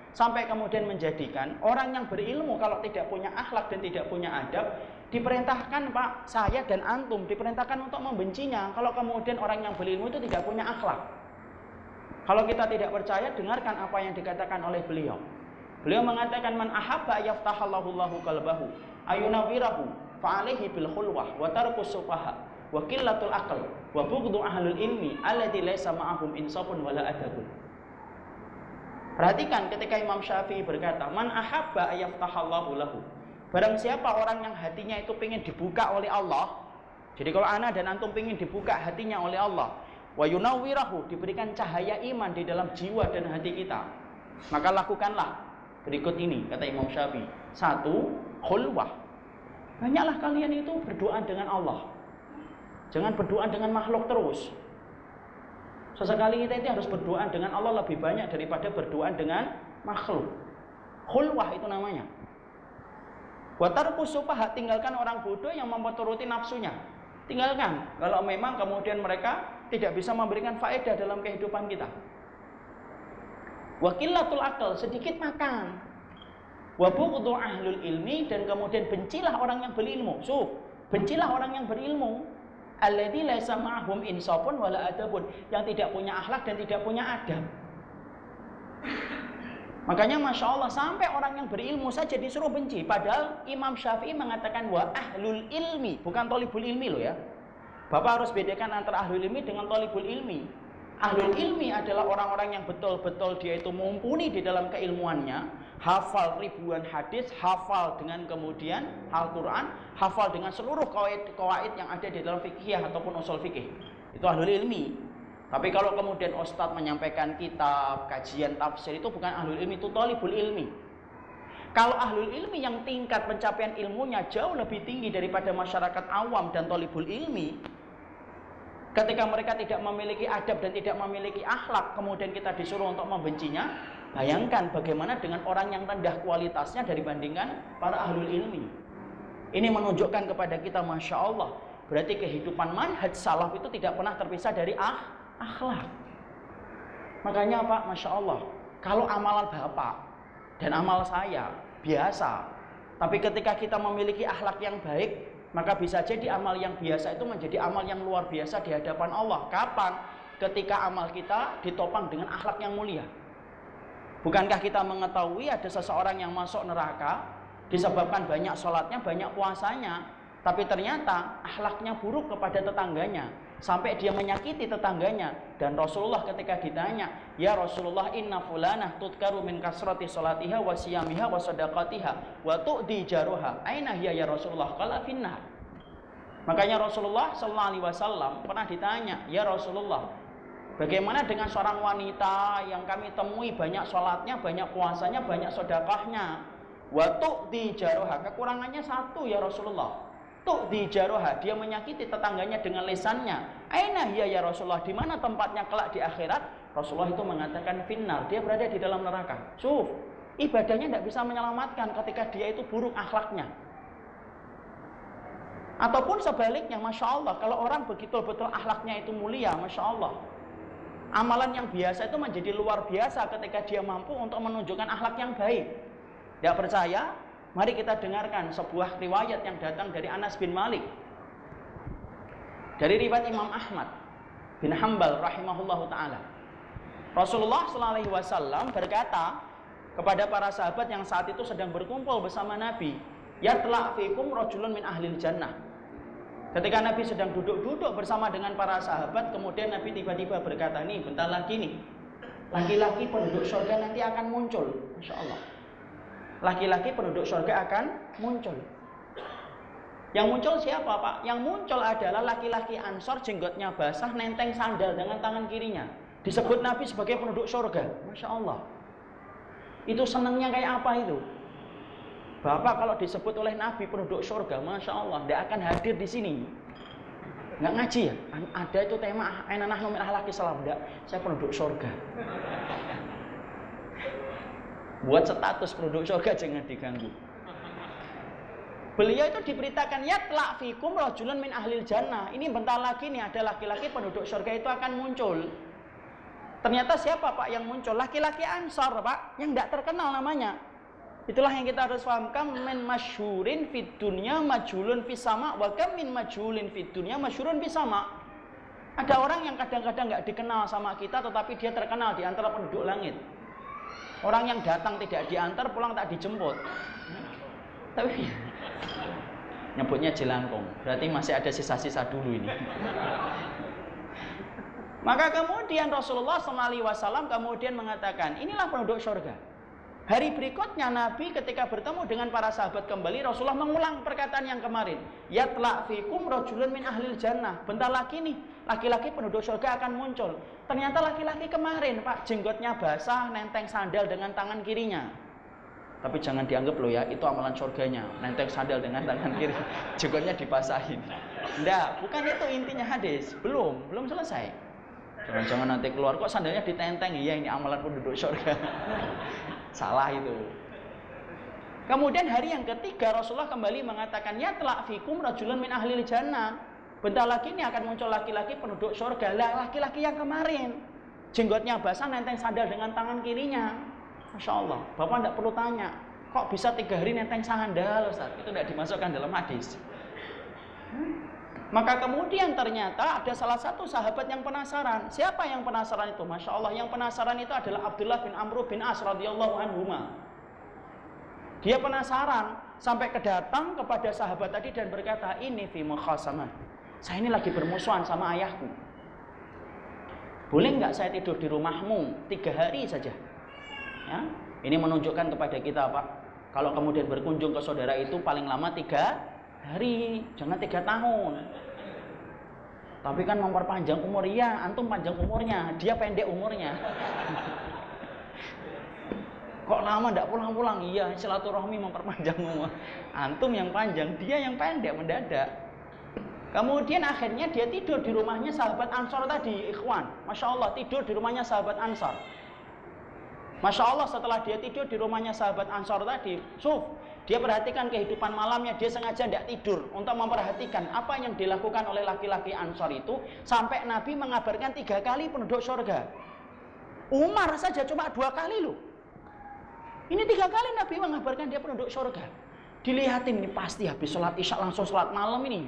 sampai kemudian menjadikan orang yang berilmu kalau tidak punya akhlak dan tidak punya adab, diperintahkan Pak, saya dan antum diperintahkan untuk membencinya kalau kemudian orang yang berilmu itu tidak punya akhlak. Kalau kita tidak percaya, dengarkan apa yang dikatakan oleh beliau. Beliau mengatakan, man ahabba yaftahallahu lahu qalbahu ayunawirahu fa'alaihi bil khulwah wa tarkus sufaha wa qillatul aql wa bughdhu ahlul ilmi alladzi laisa ma'ahum insafun wala adabun. Perhatikan ketika Imam Syafi'i berkata, man ahabba yaftahallahu lahu. Barang siapa orang yang hatinya itu pengen dibuka oleh Allah. Jadi kalau ana dan antum pengen dibuka hatinya oleh Allah, wa yunawwirahu, diberikan cahaya iman di dalam jiwa dan hati kita, maka lakukanlah berikut ini, kata Imam Syafi'i. 1, khulwah. Banyaklah kalian itu berdoa dengan Allah. Jangan berdoa dengan makhluk terus. Sesekali kita itu harus berdoa dengan Allah lebih banyak daripada berdoa dengan makhluk. Khulwah itu namanya. Wa tarkus sufaha, tinggalkan orang bodoh yang memperturuti nafsunya. Tinggalkan kalau memang kemudian mereka tidak bisa memberikan faedah dalam kehidupan kita. Wa qillatul aql, sedikit makan. Wa bughdhu ahlul ilmi, dan kemudian bencilah orang yang berilmu. Bencilah orang yang berilmu. Alladzi laisa ma'hum insafun wala adabun, yang tidak punya akhlak dan tidak punya adab. Makanya Masya Allah, sampai orang yang berilmu saja disuruh benci. Padahal Imam Syafi'i mengatakan wa ahlul ilmi, bukan thalibul ilmi loh ya. Bapak harus bedakan antara ahlul ilmi dengan thalibul ilmi. Ahlul ilmi adalah orang-orang yang betul-betul dia itu mumpuni di dalam keilmuannya, hafal ribuan hadis, hafal dengan kemudian Al-Quran, hafal dengan seluruh kawaid yang ada di dalam fikih ataupun usul fikih. Itu ahlul ilmi. Tapi kalau kemudian ustadz menyampaikan kitab, kajian tafsir, itu bukan ahlul ilmi, itu thalibul ilmi. Kalau ahlul ilmi yang tingkat pencapaian ilmunya jauh lebih tinggi daripada masyarakat awam dan thalibul ilmi, ketika mereka tidak memiliki adab dan tidak memiliki akhlak, kemudian kita disuruh untuk membencinya, bayangkan bagaimana dengan orang yang rendah kualitasnya dibandingkan para ahlul ilmi. Ini menunjukkan kepada kita, Masya Allah, berarti kehidupan manhaj salaf itu tidak pernah terpisah dari akhlak. Makanya Pak, Masya Allah, kalau amalan Bapak dan amal saya biasa, tapi ketika kita memiliki akhlak yang baik, maka bisa jadi amal yang biasa itu menjadi amal yang luar biasa di hadapan Allah. Kapan? Ketika amal kita ditopang dengan akhlak yang mulia. Bukankah kita mengetahui ada seseorang yang masuk neraka disebabkan banyak sholatnya, banyak puasanya, tapi ternyata akhlaknya buruk kepada tetangganya, sampai dia menyakiti tetangganya. Dan Rasulullah ketika ditanya, ya Rasulullah, inna fulanah tudkaru min kasrati sholatiha wa siyamiha wa sadaqatiha wa tu'di jaruha, aina hiya ya Rasulullah? Qala finnar. Makanya Rasulullah SAW pernah ditanya, ya Rasulullah, bagaimana dengan seorang wanita yang kami temui banyak sholatnya, banyak puasanya, banyak sedekahnya, wa tu'di jaruha, kekurangannya satu ya Rasulullah, tu'di jaruha, dia menyakiti tetangganya dengan lisannya. Aina hiya ya Rasulullah, di mana tempatnya kelak di akhirat? Rasulullah itu mengatakan finnar, dia berada di dalam neraka. Ibadahnya tidak bisa menyelamatkan ketika dia itu buruk akhlaknya. Ataupun sebaliknya, Masya Allah, kalau orang betul-betul akhlaknya itu mulia, Masya Allah, amalan yang biasa itu menjadi luar biasa ketika dia mampu untuk menunjukkan akhlak yang baik. Tidak percaya? Mari kita dengarkan sebuah riwayat yang datang dari Anas bin Malik, dari riwayat Imam Ahmad bin Hanbal rahimahullahu ta'ala. Rasulullah SAW berkata kepada para sahabat yang saat itu sedang berkumpul bersama Nabi, yatla' fikum rajulun min ahlil jannah. Ketika Nabi sedang duduk-duduk bersama dengan para sahabat, kemudian Nabi tiba-tiba berkata, nih bentar lagi nih, laki-laki penduduk surga nanti akan muncul. Masya Allah, laki-laki penduduk surga akan muncul. Yang muncul siapa Pak? Yang muncul adalah laki-laki Ansor, jenggotnya basah, nenteng sandal dengan tangan kirinya. Disebut Nabi sebagai penduduk surga. Masya Allah, itu senangnya kayak apa itu? Bapak kalau disebut oleh Nabi penduduk surga, Masya Allah, tidak akan hadir di sini. Nggak ngaji ya? Ada itu tema aina nahnu min ahlaki salam. Enggak, saya penduduk surga. Buat status penduduk surga jangan diganggu. Beliau itu diberitakan yatlaq fikum rajulun min ahlil jannah. Ini bentar lagi nih ada laki-laki penduduk surga itu akan muncul. Ternyata siapa Pak yang muncul? Laki-laki Ansar Pak, yang tidak terkenal namanya. Itulah yang kita harus paham. Kam min masyhurin fid dunya majhulun fis sama wa kam min majhulin fid dunya masyhurun fis sama. Ada orang yang kadang-kadang nggak dikenal sama kita tetapi dia terkenal di antara penduduk langit. Orang yang datang tidak diantar, pulang tak dijemput. Tapi nyebutnya jelangkung. Berarti masih ada sisa-sisa dulu ini. Maka kemudian Rasulullah SAW kemudian mengatakan, inilah penduduk surga. Hari berikutnya Nabi ketika bertemu dengan para sahabat kembali, Rasulullah mengulang perkataan yang kemarin. Yatlaq fikum rajulun min ahlil jannah. Bentar lagi nih, laki-laki penduduk surga akan muncul. Ternyata laki-laki kemarin, Pak, jenggotnya basah, nenteng sandal dengan tangan kirinya. Tapi jangan dianggap loh ya, itu amalan surganya. Nenteng sandal dengan tangan kiri, jenggotnya dibasahin. Enggak, bukan itu intinya hadis. Belum selesai. Jangan-jangan nanti keluar kok sandalnya ditenteng. Iya, ini amalan penduduk surga. Salah itu. Kemudian hari yang ketiga Rasulullah kembali mengatakan yatlaq fikum rajulun min ahlil jannah. Bentar lagi ini akan muncul laki-laki penduduk surga. Lah laki-laki yang kemarin jenggotnya basah nenteng sandal dengan tangan kirinya. Masya Allah, Bapak tidak perlu tanya, kok bisa 3 hari nenteng sandal Ustaz? Itu tidak dimasukkan dalam hadis. Maka kemudian ternyata ada salah satu sahabat yang penasaran. Siapa yang penasaran itu? Masya Allah, yang penasaran itu adalah Abdullah bin Amr bin As radhiyallahu anhuma. Dia penasaran sampai kedatang kepada sahabat tadi dan berkata, ini fi mukhasamah. Saya ini lagi bermusuhan sama ayahku. Boleh nggak saya tidur di rumahmu 3 hari saja? Ya, ini menunjukkan kepada kita Pak, kalau kemudian berkunjung ke saudara itu paling lama 3 hari, jangan 3 tahun. Tapi kan memperpanjang umur, ya antum panjang umurnya, dia pendek umurnya. Kok lama tidak pulang-pulang? Iya, silaturahmi memperpanjang umur. Antum yang panjang, dia yang pendek mendadak. Kemudian akhirnya dia tidur di rumahnya sahabat Ansar tadi, ikhwan. Masya Allah, tidur di rumahnya sahabat Ansar. Masya Allah, setelah dia tidur di rumahnya sahabat Ansar tadi, dia perhatikan kehidupan malamnya, dia sengaja tidak tidur untuk memperhatikan apa yang dilakukan oleh laki-laki Ansar itu, sampai Nabi mengabarkan 3 kali penduduk surga. Umar saja cuma 2 kali loh. Ini 3 kali Nabi mengabarkan dia penduduk surga. Dilihatin ini pasti habis sholat isya langsung sholat malam ini.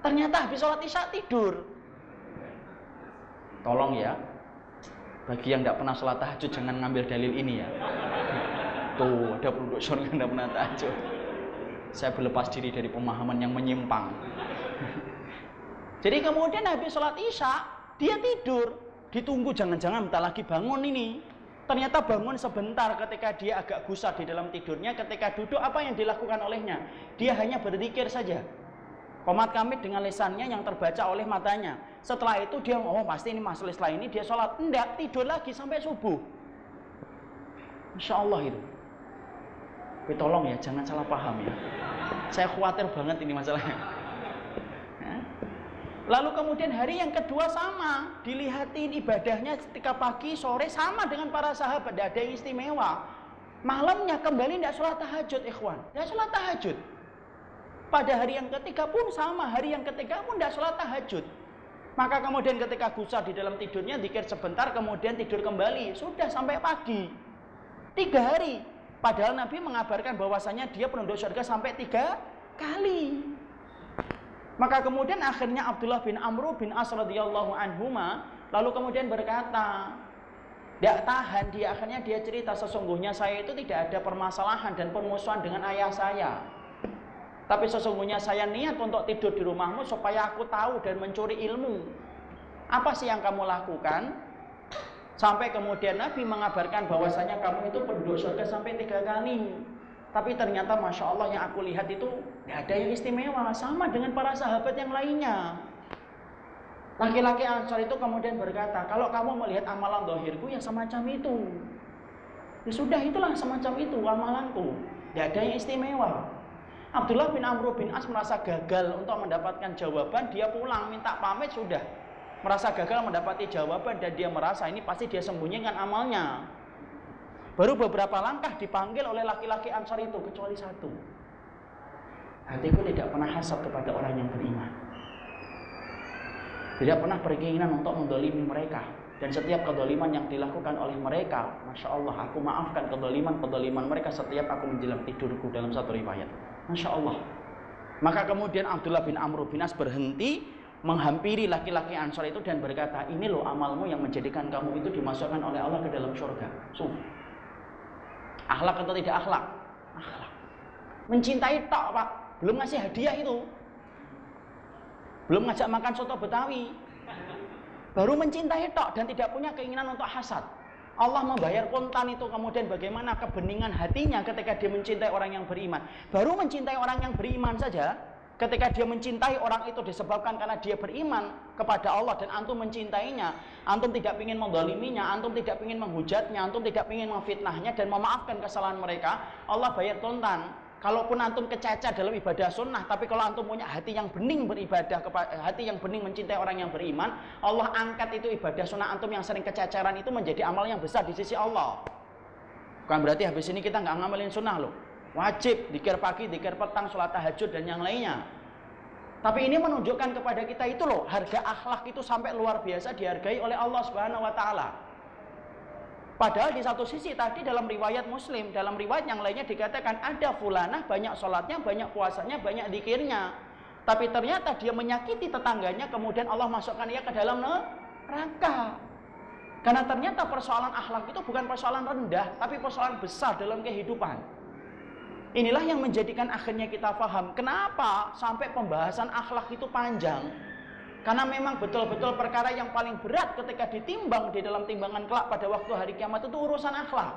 Ternyata habis sholat isya tidur. Tolong ya, bagi yang tidak pernah sholat tahajud jangan ngambil dalil ini ya. Tuh, ada penduduk surga tidak pernah tahajud. Saya berlepas diri dari pemahaman yang menyimpang. Jadi kemudian habis sholat isya, dia tidur. Ditunggu jangan-jangan bentar lagi bangun ini. Ternyata bangun sebentar ketika dia agak gusar di dalam tidurnya. Ketika duduk, apa yang dilakukan olehnya? Dia hanya berzikir saja. Qomat kamit dengan lisannya yang terbaca oleh matanya. Setelah itu dia, oh pasti ini masalah setelah ini dia sholat. Enggak, tidur lagi sampai subuh. Masya Allah itu. Tapi tolong ya, jangan salah paham ya. Saya khawatir banget ini masalahnya. Lalu kemudian hari yang kedua sama. Dilihatin ibadahnya ketika pagi, sore sama dengan para sahabat. Tidak ada yang istimewa. Malamnya kembali tidak sholat tahajud, ikhwan. Tidak sholat tahajud. Pada hari yang ketiga pun sama. Hari yang ketiga pun tidak sholat tahajud. Maka kemudian ketika gusar di dalam tidurnya, zikir sebentar, kemudian tidur kembali. Sudah sampai pagi. 3 hari. Padahal Nabi mengabarkan bahwasanya dia penduduk surga sampai 3 kali. Maka kemudian akhirnya Abdullah bin Amr bin As radhiyallahu anhuma lalu kemudian berkata, tidak tahan dia, akhirnya dia cerita, sesungguhnya saya itu tidak ada permasalahan dan permusuhan dengan ayah saya. Tapi sesungguhnya saya niat untuk tidur di rumahmu supaya aku tahu dan mencuri ilmu. Apa sih yang kamu lakukan? Sampai kemudian Nabi mengabarkan bahwasanya kamu itu penduduk surga sampai 3 kali. Tapi ternyata Masya Allah yang aku lihat itu tidak ada yang istimewa. Sama dengan para sahabat yang lainnya. Laki-laki Ansar itu kemudian berkata, kalau kamu melihat amalan zahirku ya semacam itu. Ya sudah, itulah semacam itu amalanku. Tidak ada yang istimewa. Abdullah bin Amr bin As merasa gagal untuk mendapatkan jawaban, dia pulang minta pamit sudah. Merasa gagal mendapati jawaban dan dia merasa ini pasti dia sembunyikan amalnya. Baru beberapa langkah dipanggil oleh laki-laki Ansar itu, kecuali satu. Hatiku tidak pernah hasad kepada orang yang beriman. Tidak pernah berkeinginan untuk mendolimi mereka. Dan setiap kedoliman yang dilakukan oleh mereka, Masya Allah, aku maafkan kedoliman mereka setiap aku menjelang tidurku, dalam satu riwayat. Masya Allah. Maka kemudian Abdullah bin Amr bin As berhenti, menghampiri laki-laki Ansar itu dan berkata, ini loh amalmu yang menjadikan kamu itu dimasukkan oleh Allah ke dalam surga. Akhlak atau tidak akhlak? Akhlak. Mencintai tok, Pak. Belum ngasih hadiah itu. Belum ngajak makan soto Betawi. Baru mencintai tok dan tidak punya keinginan untuk hasad. Allah membayar kontan itu, kemudian bagaimana kebeningan hatinya ketika dia mencintai orang yang beriman. Baru mencintai orang yang beriman saja, ketika dia mencintai orang itu disebabkan karena dia beriman kepada Allah dan antum mencintainya, antum tidak ingin mendoliminya, antum tidak ingin menghujatnya, antum tidak ingin memfitnahnya dan memaafkan kesalahan mereka, Allah bayar kontan. Kalaupun antum kececer dalam ibadah sunnah, tapi kalau antum punya hati yang bening beribadah, hati yang bening mencintai orang yang beriman, Allah angkat itu ibadah sunnah antum yang sering kececeran itu menjadi amal yang besar di sisi Allah. Bukan berarti habis ini kita nggak ngamalin sunnah loh. Wajib, dzikir pagi, dzikir petang, sholat tahajud dan yang lainnya. Tapi ini menunjukkan kepada kita itu loh, harga akhlak itu sampai luar biasa dihargai oleh Allah Subhanahu wa taala. Padahal di satu sisi tadi dalam riwayat Muslim, dalam riwayat yang lainnya dikatakan ada fulanah banyak sholatnya, banyak puasanya, banyak dzikirnya. Tapi ternyata dia menyakiti tetangganya, kemudian Allah masukkan dia ke dalam neraka. Karena ternyata persoalan akhlak itu bukan persoalan rendah, tapi persoalan besar dalam kehidupan. Inilah yang menjadikan akhirnya kita paham kenapa sampai pembahasan akhlak itu panjang. Karena memang betul-betul perkara yang paling berat ketika ditimbang di dalam timbangan kelak pada waktu hari kiamat itu urusan akhlak.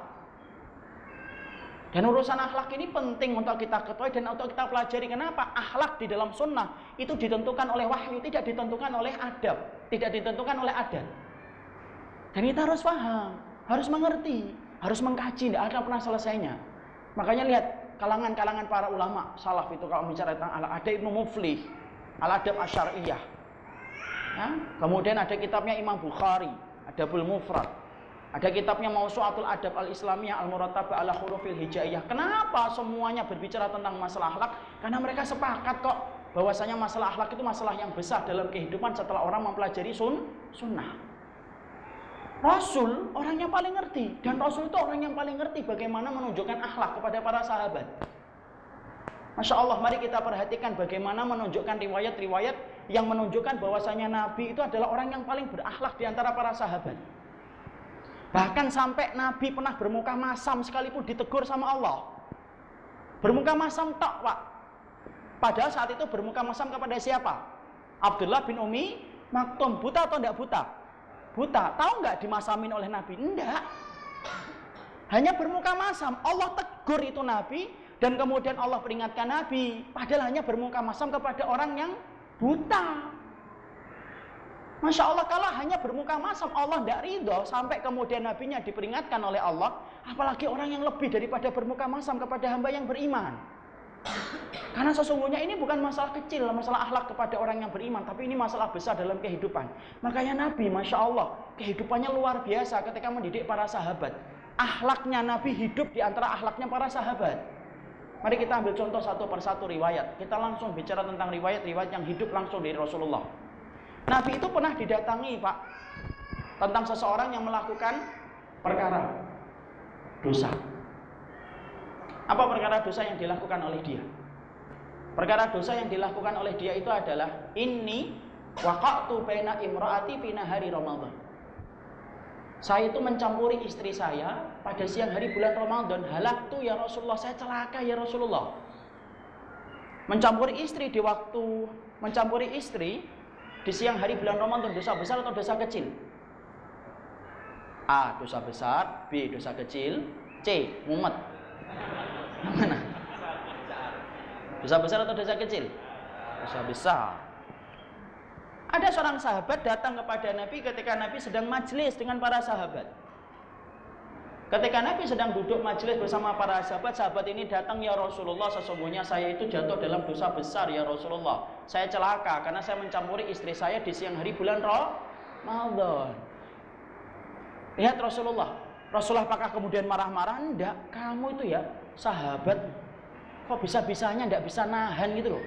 Dan urusan akhlak ini penting untuk kita ketahui dan untuk kita pelajari. Kenapa? Akhlak di dalam sunnah itu ditentukan oleh wahyu, tidak ditentukan oleh adab, tidak ditentukan oleh adat. Dan kita harus paham, harus mengerti, harus mengkaji, tidak ada pernah selesainya. Makanya lihat kalangan-kalangan para ulama salaf itu kalau bicara tentang ada Ibnu Muflih, Al-Adab Asy'ariyah. Ya, kemudian ada kitabnya Imam Bukhari, Adabul Mufrad. Ada kitabnya Mausu'atul Adab Al-Islamiyah Al-Murattabah ala Hurufil Hijaiyah. Kenapa semuanya berbicara tentang masalah akhlak? Karena mereka sepakat kok bahwasanya masalah akhlak itu masalah yang besar dalam kehidupan setelah orang mempelajari sunnah. Rasul orang yang paling ngerti, dan Rasul itu orang yang paling ngerti bagaimana menunjukkan akhlak kepada para sahabat. Masya Allah, mari kita perhatikan bagaimana menunjukkan riwayat-riwayat yang menunjukkan bahwasanya Nabi itu adalah orang yang paling berakhlak di antara para sahabat. Bahkan sampai Nabi pernah bermuka masam sekalipun ditegur sama Allah. Bermuka masam tok, Pak. Padahal saat itu bermuka masam kepada siapa? Abdullah bin Umi Maktum. Buta atau tidak buta? Buta. Tahu nggak dimasamin oleh Nabi? Enggak. Hanya bermuka masam. Allah tegur itu Nabi. Dan kemudian Allah peringatkan Nabi, padahal hanya bermuka masam kepada orang yang buta. Masya Allah, kalau hanya bermuka masam Allah tidak ridho, sampai kemudian Nabinya diperingatkan oleh Allah, apalagi orang yang lebih daripada bermuka masam kepada hamba yang beriman. Karena sesungguhnya ini bukan masalah kecil, masalah akhlak kepada orang yang beriman, tapi ini masalah besar dalam kehidupan. Makanya Nabi, Masya Allah, kehidupannya luar biasa ketika mendidik para sahabat. Akhlaknya Nabi hidup di antara akhlaknya para sahabat. Mari kita ambil contoh satu persatu riwayat. Kita langsung bicara tentang riwayat-riwayat yang hidup langsung dari Rasulullah. Nabi itu pernah didatangi, Pak, tentang seseorang yang melakukan perkara dosa. Apa perkara dosa yang dilakukan oleh dia? Perkara dosa yang dilakukan oleh dia itu adalah inni waqa'tu baina imra'ati fi nahari Ramadan. Saya itu mencampuri istri saya pada siang hari bulan Ramadan. Halaktu ya Rasulullah, saya celaka ya Rasulullah. Mencampuri istri di siang hari bulan Ramadan, dosa besar atau dosa kecil? A, dosa besar. B, dosa kecil. C, mumet. Yang mana? Dosa besar atau dosa kecil? Dosa besar. Ada seorang sahabat datang kepada Nabi ketika Nabi sedang majelis dengan para sahabat. Ketika Nabi sedang duduk majelis bersama para sahabat, sahabat ini datang, ya Rasulullah, sesungguhnya saya itu jatuh dalam dosa besar ya Rasulullah. Saya celaka karena saya mencampuri istri saya di siang hari bulan Ramadan. Lihat Rasulullah. Rasulullah apakah kemudian marah-marah? Enggak, kamu itu ya sahabat, kok bisa-bisanya enggak bisa nahan gitu loh.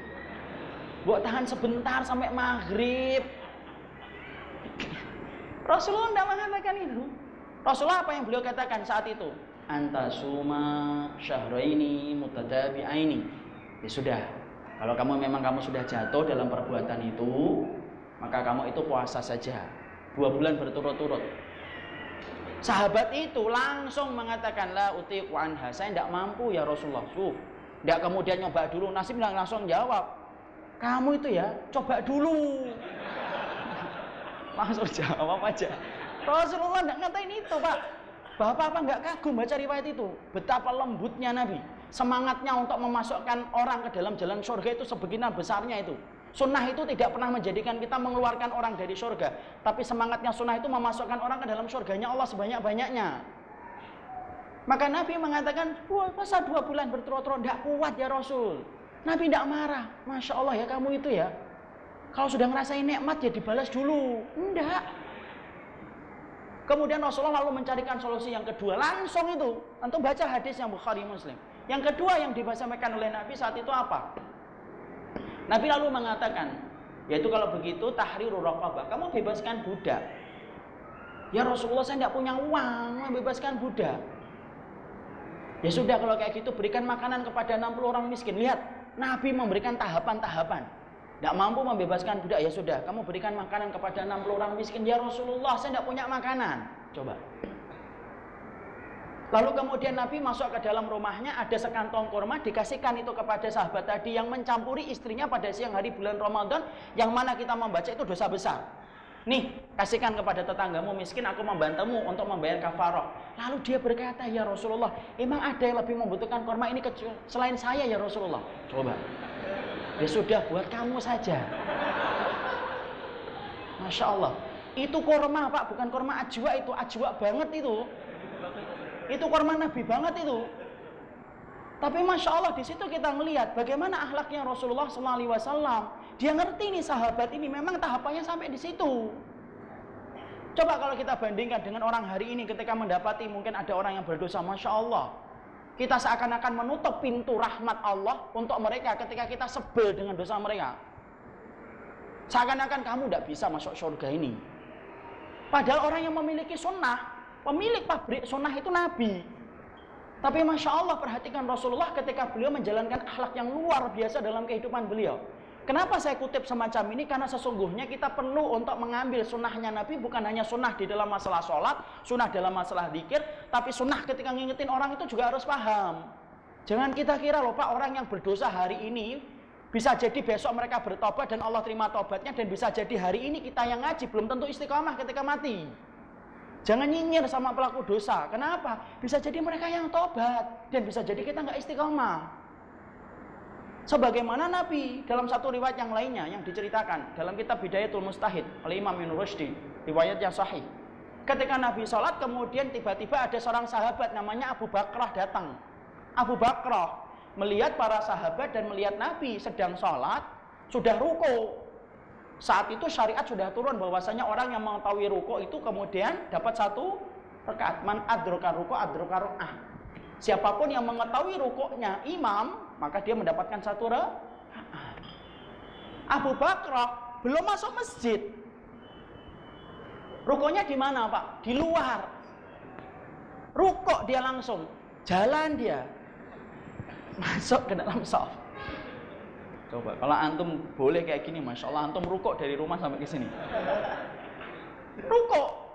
Buat tahan sebentar sampai maghrib. Rasulullah enggak mengatakan itu. Rasulullah apa yang beliau katakan saat itu? Anta suma syahraini mutatabi'aini. Ya sudah, kalau kamu sudah jatuh dalam perbuatan itu, maka kamu itu puasa saja 2 bulan berturut-turut. Sahabat itu langsung mengatakan, la utiqu anha, saya tidak mampu ya Rasulullah. Tidak kemudian nyoba dulu. Nasib langsung jawab, kamu itu ya coba dulu. Langsung jawab aja. Rasulullah tidak ngatain itu, Pak. Bapak apa nggak kagum baca riwayat itu? Betapa lembutnya Nabi, semangatnya untuk memasukkan orang ke dalam jalan surga itu sebegini besarnya itu. Sunnah itu tidak pernah menjadikan kita mengeluarkan orang dari surga, tapi semangatnya sunnah itu memasukkan orang ke dalam surganya Allah sebanyak-banyaknya. Maka Nabi mengatakan, masa 2 bulan berturut-turut tidak kuat ya Rasul. Nabi tidak marah. Masya Allah ya kamu itu ya, kalau sudah ngerasain nikmat ya dibalas dulu. Enggak. Kemudian Rasulullah lalu mencarikan solusi yang kedua. Langsung itu, antum baca hadis yang Bukhari Muslim. Yang kedua yang disampaikan oleh Nabi saat itu apa? Nabi lalu mengatakan, yaitu kalau begitu tahriru raqabah, kamu bebaskan budak. Ya Rasulullah, saya tidak punya uang membebaskan budak. Ya sudah, kalau kayak gitu berikan makanan kepada 60 orang miskin. Lihat, Nabi memberikan tahapan-tahapan. Tidak mampu membebaskan budak, ya sudah, kamu berikan makanan kepada 60 orang miskin. Ya Rasulullah, saya tidak punya makanan. Coba. Lalu kemudian Nabi masuk ke dalam rumahnya, ada sekantong kurma, dikasihkan itu kepada sahabat tadi yang mencampuri istrinya pada siang hari bulan Ramadan, yang mana kita membaca itu dosa besar. Nih, kasihkan kepada tetanggamu miskin, aku membantumu untuk membayar kafarah. Lalu dia berkata, ya Rasulullah, emang ada yang lebih membutuhkan kurma ini selain saya ya Rasulullah? Coba. Ya sudah, buat kamu saja. Masya Allah. Itu kurma, Pak, bukan kurma ajwa, itu ajwa banget itu. Itu kurma Nabi banget itu. Tapi Masya Allah, di situ kita melihat bagaimana akhlaknya Rasulullah SAW. Dia ngerti nih sahabat ini memang tahapannya sampai di situ. Coba kalau kita bandingkan dengan orang hari ini ketika mendapati mungkin ada orang yang berdosa, Masya Allah, kita seakan-akan menutup pintu rahmat Allah untuk mereka ketika kita sebel dengan dosa mereka. Seakan-akan kamu tidak bisa masuk surga ini. Padahal orang yang memiliki sunnah, pemilik pabrik sunnah itu Nabi. Tapi Masya Allah, perhatikan Rasulullah ketika beliau menjalankan akhlak yang luar biasa dalam kehidupan beliau. Kenapa saya kutip semacam ini? Karena sesungguhnya kita perlu untuk mengambil sunnahnya Nabi, bukan hanya sunnah di dalam masalah sholat, sunnah dalam masalah zikir, tapi sunnah ketika ngingetin orang itu juga harus paham. Jangan kita kira loh Pak, orang yang berdosa hari ini, bisa jadi besok mereka bertobat dan Allah terima tobatnya, dan bisa jadi hari ini kita yang ngaji belum tentu istiqamah ketika mati. Jangan nyinyir sama pelaku dosa. Kenapa? Bisa jadi mereka yang tobat, dan bisa jadi kita nggak istiqamah. Sebagaimana Nabi dalam satu riwayat yang lainnya yang diceritakan dalam kitab Bidayatul Mustahid oleh Imam Ibnu Rushdi, riwayat yang sahih. Ketika Nabi sholat, kemudian tiba-tiba ada seorang sahabat namanya Abu Bakrah datang. Abu Bakrah melihat para sahabat dan melihat Nabi sedang sholat, sudah ruku. Saat itu syariat sudah turun bahwasanya orang yang mengetahui ruku itu kemudian dapat 1 rakaat. Man adroka ruku adroka rakaat. Siapapun yang mengetahui rukuknya imam, maka dia mendapatkan 1 rakaat. Abu Bakrah belum masuk masjid. Rukuknya di mana, Pak? Di luar. Rukuk dia langsung, jalan dia masuk ke dalam shaf. Coba kalau antum boleh kayak gini, Masya Allah, antum rukuk dari rumah sampai ke sini. Rukuk.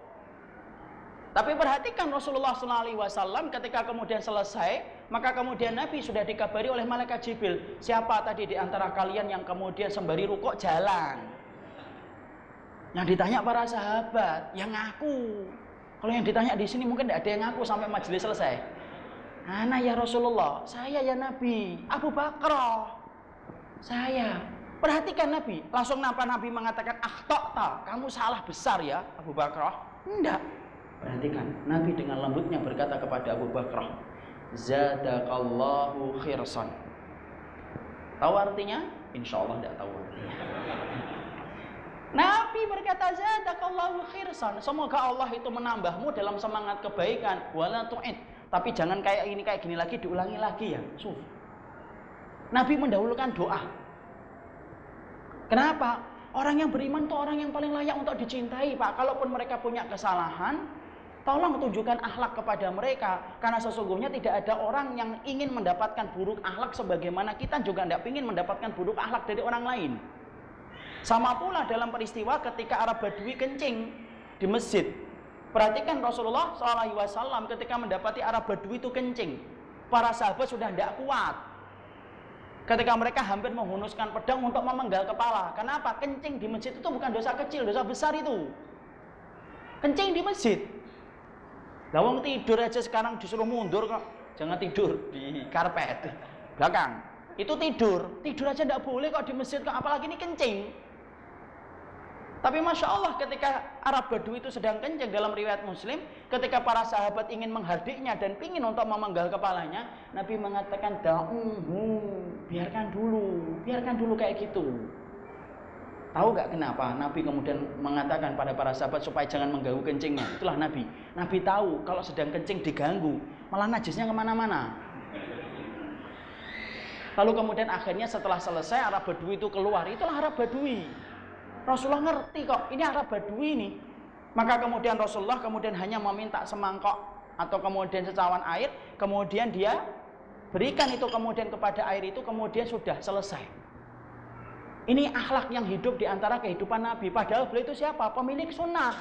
Tapi perhatikan Rasulullah SAW ketika kemudian selesai, maka kemudian Nabi sudah dikabari oleh malaikat Jibril, siapa tadi di antara kalian yang kemudian sembari rukuk jalan? Yang ditanya para sahabat, yang ngaku. Kalau yang ditanya di sini mungkin tidak ada yang ngaku sampai majelis selesai. Ana ya Rasulullah, saya ya Nabi. Abu Bakrah, saya. Perhatikan Nabi, langsung Nabi mengatakan, akhta'ta, kamu salah besar ya Abu Bakrah. Enggak. Perhatikan, Nabi dengan lembutnya berkata kepada Abu Bakrah, Zadakallahu khirsan. Tahu artinya? Insya Allah tidak tahu artinya. Nabi berkata, Zadakallahu khirsan. Semoga Allah itu menambahmu dalam semangat kebaikan. Wala tu'id. Tapi jangan kayak gini lagi, diulangi lagi ya. Nabi mendahulukan doa. Kenapa? Orang yang beriman itu orang yang paling layak untuk dicintai, Pak. Kalaupun mereka punya kesalahan, tolong tunjukkan akhlak kepada mereka. Karena sesungguhnya tidak ada orang yang ingin mendapatkan buruk akhlak sebagaimana kita juga tidak ingin mendapatkan buruk akhlak dari orang lain. Sama pula dalam peristiwa ketika Arab Badui kencing di masjid. Perhatikan Rasulullah SAW ketika mendapati Arab Badui itu kencing. Para sahabat sudah tidak kuat. Ketika mereka hampir menghunuskan pedang untuk memenggal kepala. Kenapa? Kencing di masjid itu bukan dosa kecil, dosa besar itu. Kencing di masjid. Lawang tidur aja sekarang disuruh mundur kok. Jangan tidur di karpet belakang. Itu tidur aja tidak boleh kok di masjid kok, apalagi ini kencing. Tapi Masya Allah ketika Arab Badui itu sedang kencing dalam riwayat Muslim, ketika para sahabat ingin menghardiknya dan ingin untuk memenggal kepalanya, Nabi mengatakan biarkan dulu kayak gitu. Tahu gak kenapa Nabi kemudian mengatakan pada para sahabat supaya jangan mengganggu kencingnya? Itulah Nabi. Nabi tahu kalau sedang kencing diganggu, malah najisnya kemana-mana. Lalu kemudian akhirnya setelah selesai Arab Badui itu keluar. Itulah Arab Badui. Rasulullah ngerti kok, ini Arab Badui nih. Maka kemudian Rasulullah kemudian hanya meminta semangkok atau kemudian secawan air, kemudian dia berikan itu kemudian kepada air itu, kemudian sudah selesai. Ini akhlak yang hidup di antara kehidupan Nabi. Padahal beliau itu siapa? Pemilik sunnah.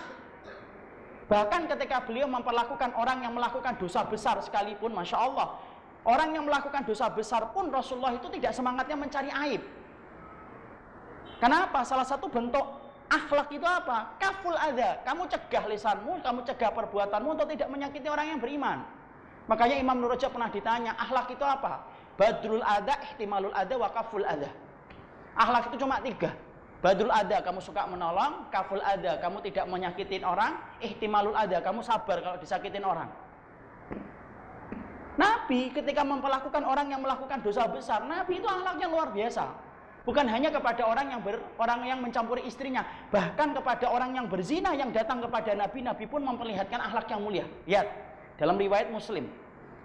Bahkan ketika beliau memperlakukan orang yang melakukan dosa besar sekalipun, Masya Allah, orang yang melakukan dosa besar pun Rasulullah itu tidak semangatnya mencari aib. Kenapa? Salah satu bentuk akhlak itu apa? Kaful adha. Kamu cegah lisanmu, kamu cegah perbuatanmu untuk tidak menyakiti orang yang beriman. Makanya Imam Nur Rajab pernah ditanya, akhlak itu apa? Badrul adha, ihtimalul adha, wa kaful adha. Akhlak itu cuma 3. Badrul adha, kamu suka menolong. Kaful adha, kamu tidak menyakitin orang. Ihtimalul adha, kamu sabar kalau disakitin orang. Nabi ketika memperlakukan orang yang melakukan dosa besar, Nabi itu akhlaknya luar biasa. Bukan hanya kepada orang yang mencampuri istrinya, bahkan kepada orang yang berzina yang datang kepada Nabi, Nabi pun memperlihatkan akhlak yang mulia. Lihat dalam riwayat Muslim,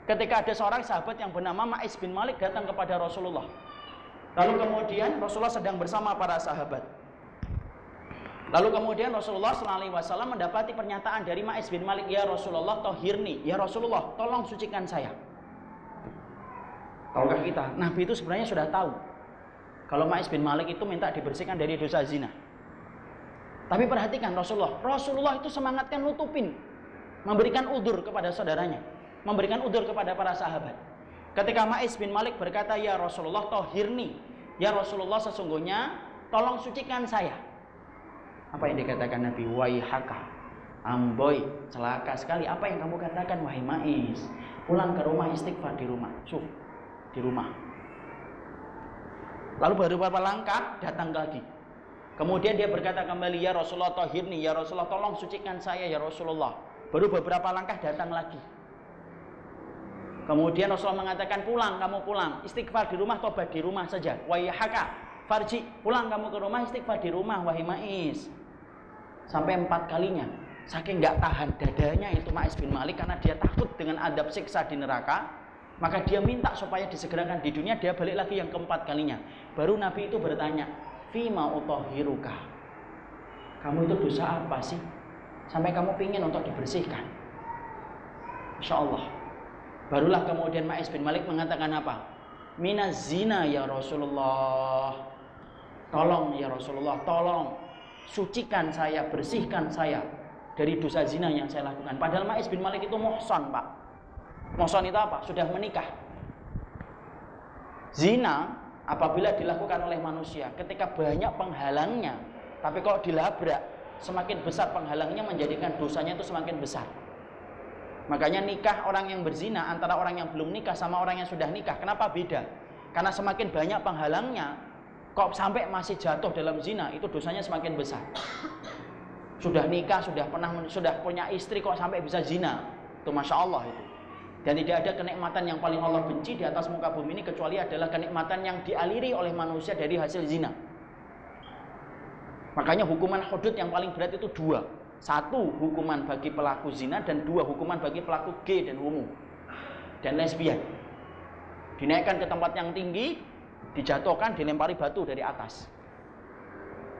ketika ada seorang sahabat yang bernama Ma'is bin Malik datang kepada Rasulullah. Lalu kemudian Rasulullah sedang bersama para sahabat. Lalu kemudian Rasulullah SAW mendapati pernyataan dari Ma'is bin Malik, ya Rasulullah tohirni, ya Rasulullah tolong sucikan saya. Tahukah kita, Nabi itu sebenarnya sudah tahu kalau Ma'is bin Malik itu minta dibersihkan dari dosa zina. Tapi perhatikan Rasulullah itu semangatkan nutupin, memberikan udzur kepada saudaranya, memberikan udzur kepada para sahabat. Ketika Ma'is bin Malik berkata, ya Rasulullah tohirni, ya Rasulullah sesungguhnya tolong sucikan saya. Apa yang dikatakan Nabi? Waihaka, amboi, celaka sekali apa yang kamu katakan wahai Ma'is. Pulang ke rumah, istighfar di rumah. Di rumah. Lalu baru beberapa langkah datang lagi. Kemudian dia berkata kembali, ya Rasulullah tohirni, ya Rasulullah tolong sucikan saya ya Rasulullah. Baru beberapa langkah datang lagi. Kemudian Rasulullah mengatakan, pulang, kamu pulang, istighfar di rumah, tobat di rumah saja. Waihaka, farji, pulang kamu ke rumah, istighfar di rumah, wahai Ma'is. Sampai 4 kalinya. Saking nggak tahan dadanya itu Ma'is bin Malik, karena dia takut dengan adab siksa di neraka, maka dia minta supaya disegerakan di dunia. Dia balik lagi yang keempat kalinya. Baru Nabi itu bertanya, fima utahhiruka, kamu itu dosa apa sih sampai kamu pingin untuk dibersihkan? Insya Allah. Barulah kemudian Ma'is bin Malik mengatakan apa? Minaz zina ya Rasulullah. Tolong ya Rasulullah, tolong sucikan saya, bersihkan saya dari dosa zina yang saya lakukan. Padahal Ma'is bin Malik itu muhsan, Pak. Muhsan itu apa? Sudah menikah. Zina apabila dilakukan oleh manusia ketika banyak penghalangnya, tapi kalau dilabrak semakin besar penghalangnya, menjadikan dosanya itu semakin besar. Makanya nikah orang yang berzina antara orang yang belum nikah sama orang yang sudah nikah, kenapa beda? Karena semakin banyak penghalangnya, kok sampai masih jatuh dalam zina, itu dosanya semakin besar. Sudah nikah, sudah punya istri kok sampai bisa zina. Itu Masya Allah itu. Dan tidak ada kenikmatan yang paling Allah benci di atas muka bumi ini kecuali adalah kenikmatan yang dialiri oleh manusia dari hasil zina. Makanya hukuman hudud yang paling berat itu dua. Satu, hukuman bagi pelaku zina, dan dua, hukuman bagi pelaku gay dan homo dan lesbian. Dinaikkan ke tempat yang tinggi, dijatuhkan, dilempari batu dari atas.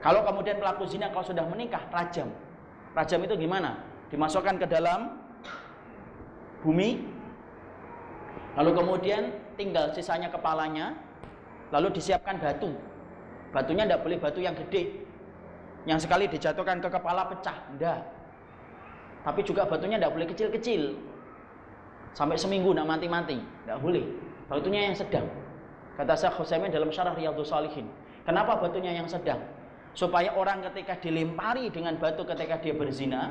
Kalau kemudian pelaku zina kalau sudah menikah, rajam. Rajam itu gimana? Dimasukkan ke dalam bumi, lalu kemudian tinggal sisanya kepalanya, lalu disiapkan batu. Batunya tidak boleh batu yang gede, yang sekali dijatuhkan ke kepala pecah, enggak. Tapi juga batunya tidak boleh kecil-kecil, sampai seminggu tidak mati-mati, tidak boleh. Batunya yang sedang. Kata Syekh Utsaimin dalam Syarah Riyadhus Shalihin, kenapa batunya yang sedang? Supaya orang ketika dilempari dengan batu ketika dia berzina,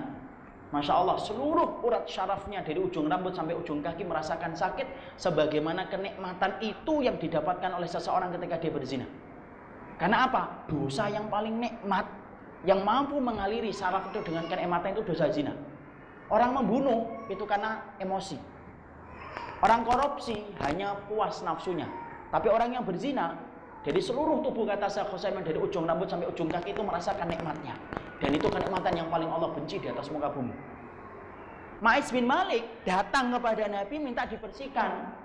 Masya Allah, seluruh urat syarafnya dari ujung rambut sampai ujung kaki merasakan sakit, sebagaimana kenikmatan itu yang didapatkan oleh seseorang ketika dia berzina. Karena apa? Dosa yang paling nikmat, yang mampu mengaliri syaraf itu dengan kenikmatan itu dosa zina. Orang membunuh itu karena emosi. Orang korupsi hanya puas nafsunya. Tapi orang yang berzina, dari seluruh tubuh, kata Syekh Utsaimin, dari ujung rambut sampai ujung kaki itu merasakan nikmatnya. Dan itu kenikmatan yang paling Allah benci di atas muka bumi. Ma'is bin Malik datang kepada Nabi minta dibersihkan.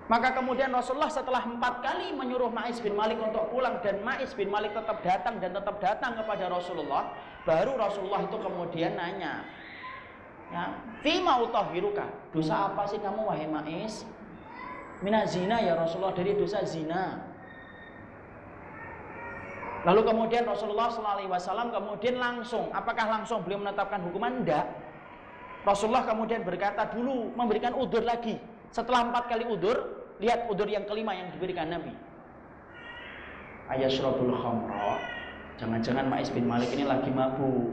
Maka kemudian Rasulullah setelah 4 kali menyuruh Ma'is bin Malik untuk pulang, dan Ma'is bin Malik tetap datang kepada Rasulullah, baru Rasulullah itu kemudian nanya, ya, fima utahhiruka, dosa apa sih kamu wahai Ma'is? Minaz zina ya Rasulullah, dari dosa zina. Lalu kemudian Rasulullah SAW kemudian apakah langsung beliau menetapkan hukuman? Enggak. Rasulullah kemudian berkata dulu, memberikan udzur lagi. Setelah 4 kali udzur, lihat udzur yang kelima yang diberikan Nabi. Ayashrabul khamra, jangan-jangan Ma'is bin Malik ini lagi mabuk.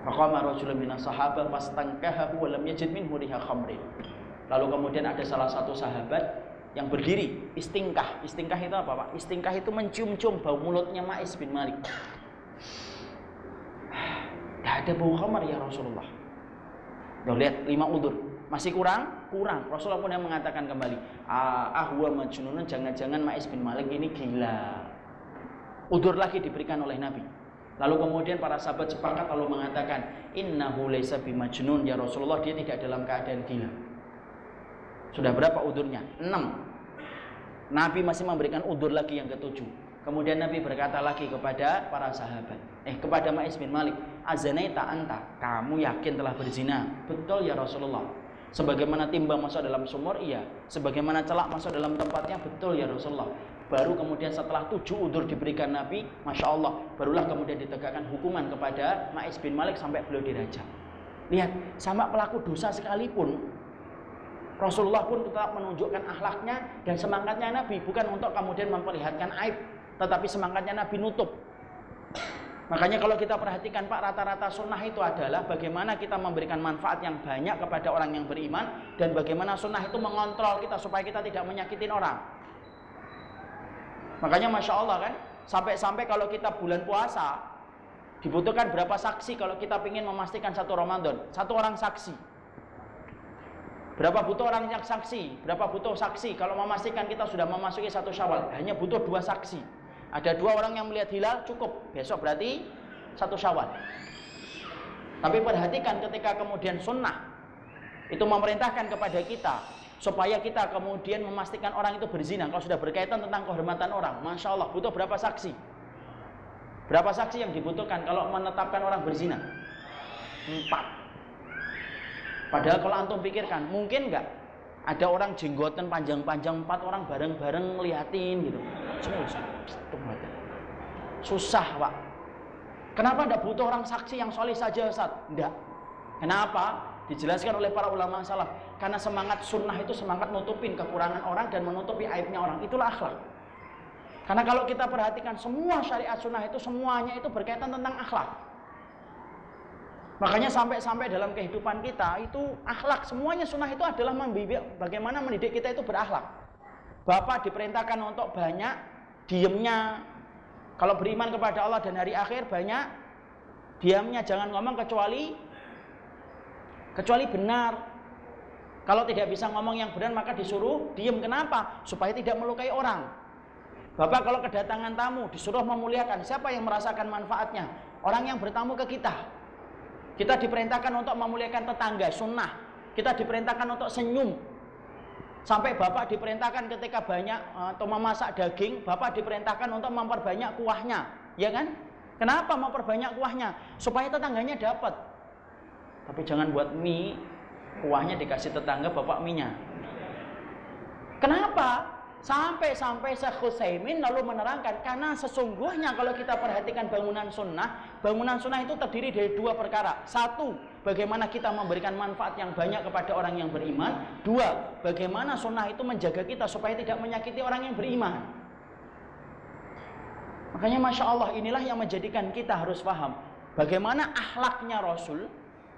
Faqama rajulun minas sahabah fastankahahu wa lam yajid minhu riha khamrin. Lalu kemudian ada salah satu sahabat yang berdiri, istingkah. Istingkah itu apa, Pak? Istingkah itu mencium-cium bau mulutnya Ma'is bin Malik. Tidak ada bau khamar ya Rasulullah. Tuh, lihat 5 udzur. Masih kurang? Kurang. Rasulullah pun yang mengatakan kembali, huwa majnunun, jangan-jangan Ma'is bin Malik ini gila. Udzur lagi diberikan oleh Nabi. Lalu kemudian para sahabat sepakat lalu mengatakan, innahu laisa bimajnun ya Rasulullah, dia tidak dalam keadaan gila. Sudah berapa udzurnya? 6. Nabi masih memberikan udzur lagi yang ke-7. Kemudian Nabi berkata lagi kepada para sahabat, kepada Ma'is bin Malik, azanaita anta, kamu yakin telah berzina? Betul ya Rasulullah. Sebagaimana timbang masuk dalam sumur, iya. Sebagaimana celak masuk dalam tempatnya, betul ya Rasulullah. Baru kemudian setelah 7 udzur diberikan Nabi, Masya Allah, barulah kemudian ditegakkan hukuman kepada Ma'is bin Malik sampai beliau dirajam. Lihat, sama pelaku dosa sekalipun, Rasulullah pun tetap menunjukkan akhlaknya dan semangatnya Nabi, bukan untuk kemudian memperlihatkan aib, tetapi semangatnya Nabi nutup. Makanya kalau kita perhatikan, Pak, rata-rata sunnah itu adalah bagaimana kita memberikan manfaat yang banyak kepada orang yang beriman, dan bagaimana sunnah itu mengontrol kita supaya kita tidak menyakitin orang. Makanya Masya Allah kan, sampai-sampai kalau kita bulan puasa dibutuhkan berapa saksi kalau kita ingin memastikan 1 Ramadan? 1 orang saksi. Berapa butuh orang yang saksi? Berapa butuh saksi kalau memastikan kita sudah memasuki 1 Syawal? Hanya butuh 2 saksi. Ada 2 orang yang melihat hilal, cukup. Besok berarti 1 Syawal. Tapi perhatikan ketika kemudian sunnah itu memerintahkan kepada kita supaya kita kemudian memastikan orang itu berzina. Kalau sudah berkaitan tentang kehormatan orang, Masya Allah, butuh berapa saksi? Berapa saksi yang dibutuhkan kalau menetapkan orang berzina? 4. Padahal kalau antum pikirkan, mungkin nggak ada orang jenggotan panjang-panjang 4 orang bareng-bareng ngeliatin gitu. Susah, Pak. Kenapa tidak butuh orang saksi yang soleh saja, Ustaz? Enggak. Kenapa? Dijelaskan oleh para ulama salaf. Karena semangat sunnah itu semangat nutupin kekurangan orang dan menutupi aibnya orang. Itulah akhlak. Karena kalau kita perhatikan semua syariat sunnah itu semuanya itu berkaitan tentang akhlak. Makanya sampai-sampai dalam kehidupan kita itu akhlak, semuanya sunnah itu adalah bagaimana mendidik kita itu berakhlak. Bapak diperintahkan untuk banyak diemnya, Kalau beriman kepada Allah dan hari akhir, banyak diamnya, jangan ngomong kecuali benar. Kalau tidak bisa ngomong yang benar, maka disuruh diam. Kenapa? Supaya tidak melukai orang. Bapak kalau kedatangan tamu disuruh memuliakan, siapa yang merasakan manfaatnya? Orang yang bertamu ke kita. Kita diperintahkan untuk memuliakan tetangga, sunnah. Kita diperintahkan untuk senyum. Sampai bapak diperintahkan ketika banyak atau memasak daging, bapak diperintahkan untuk memperbanyak kuahnya, ya kan? Kenapa memperbanyak kuahnya? Supaya tetangganya dapat. Tapi jangan buat mie, kuahnya dikasih tetangga, bapak mie-nya. Kenapa? Sampai Syekh Utsaimin lalu menerangkan, karena sesungguhnya kalau kita perhatikan bangunan sunnah itu terdiri dari dua perkara. Satu, bagaimana kita memberikan manfaat yang banyak kepada orang yang beriman. Dua, bagaimana sunnah itu menjaga kita supaya tidak menyakiti orang yang beriman. Makanya Masya Allah, inilah yang menjadikan kita harus paham bagaimana akhlaknya Rasul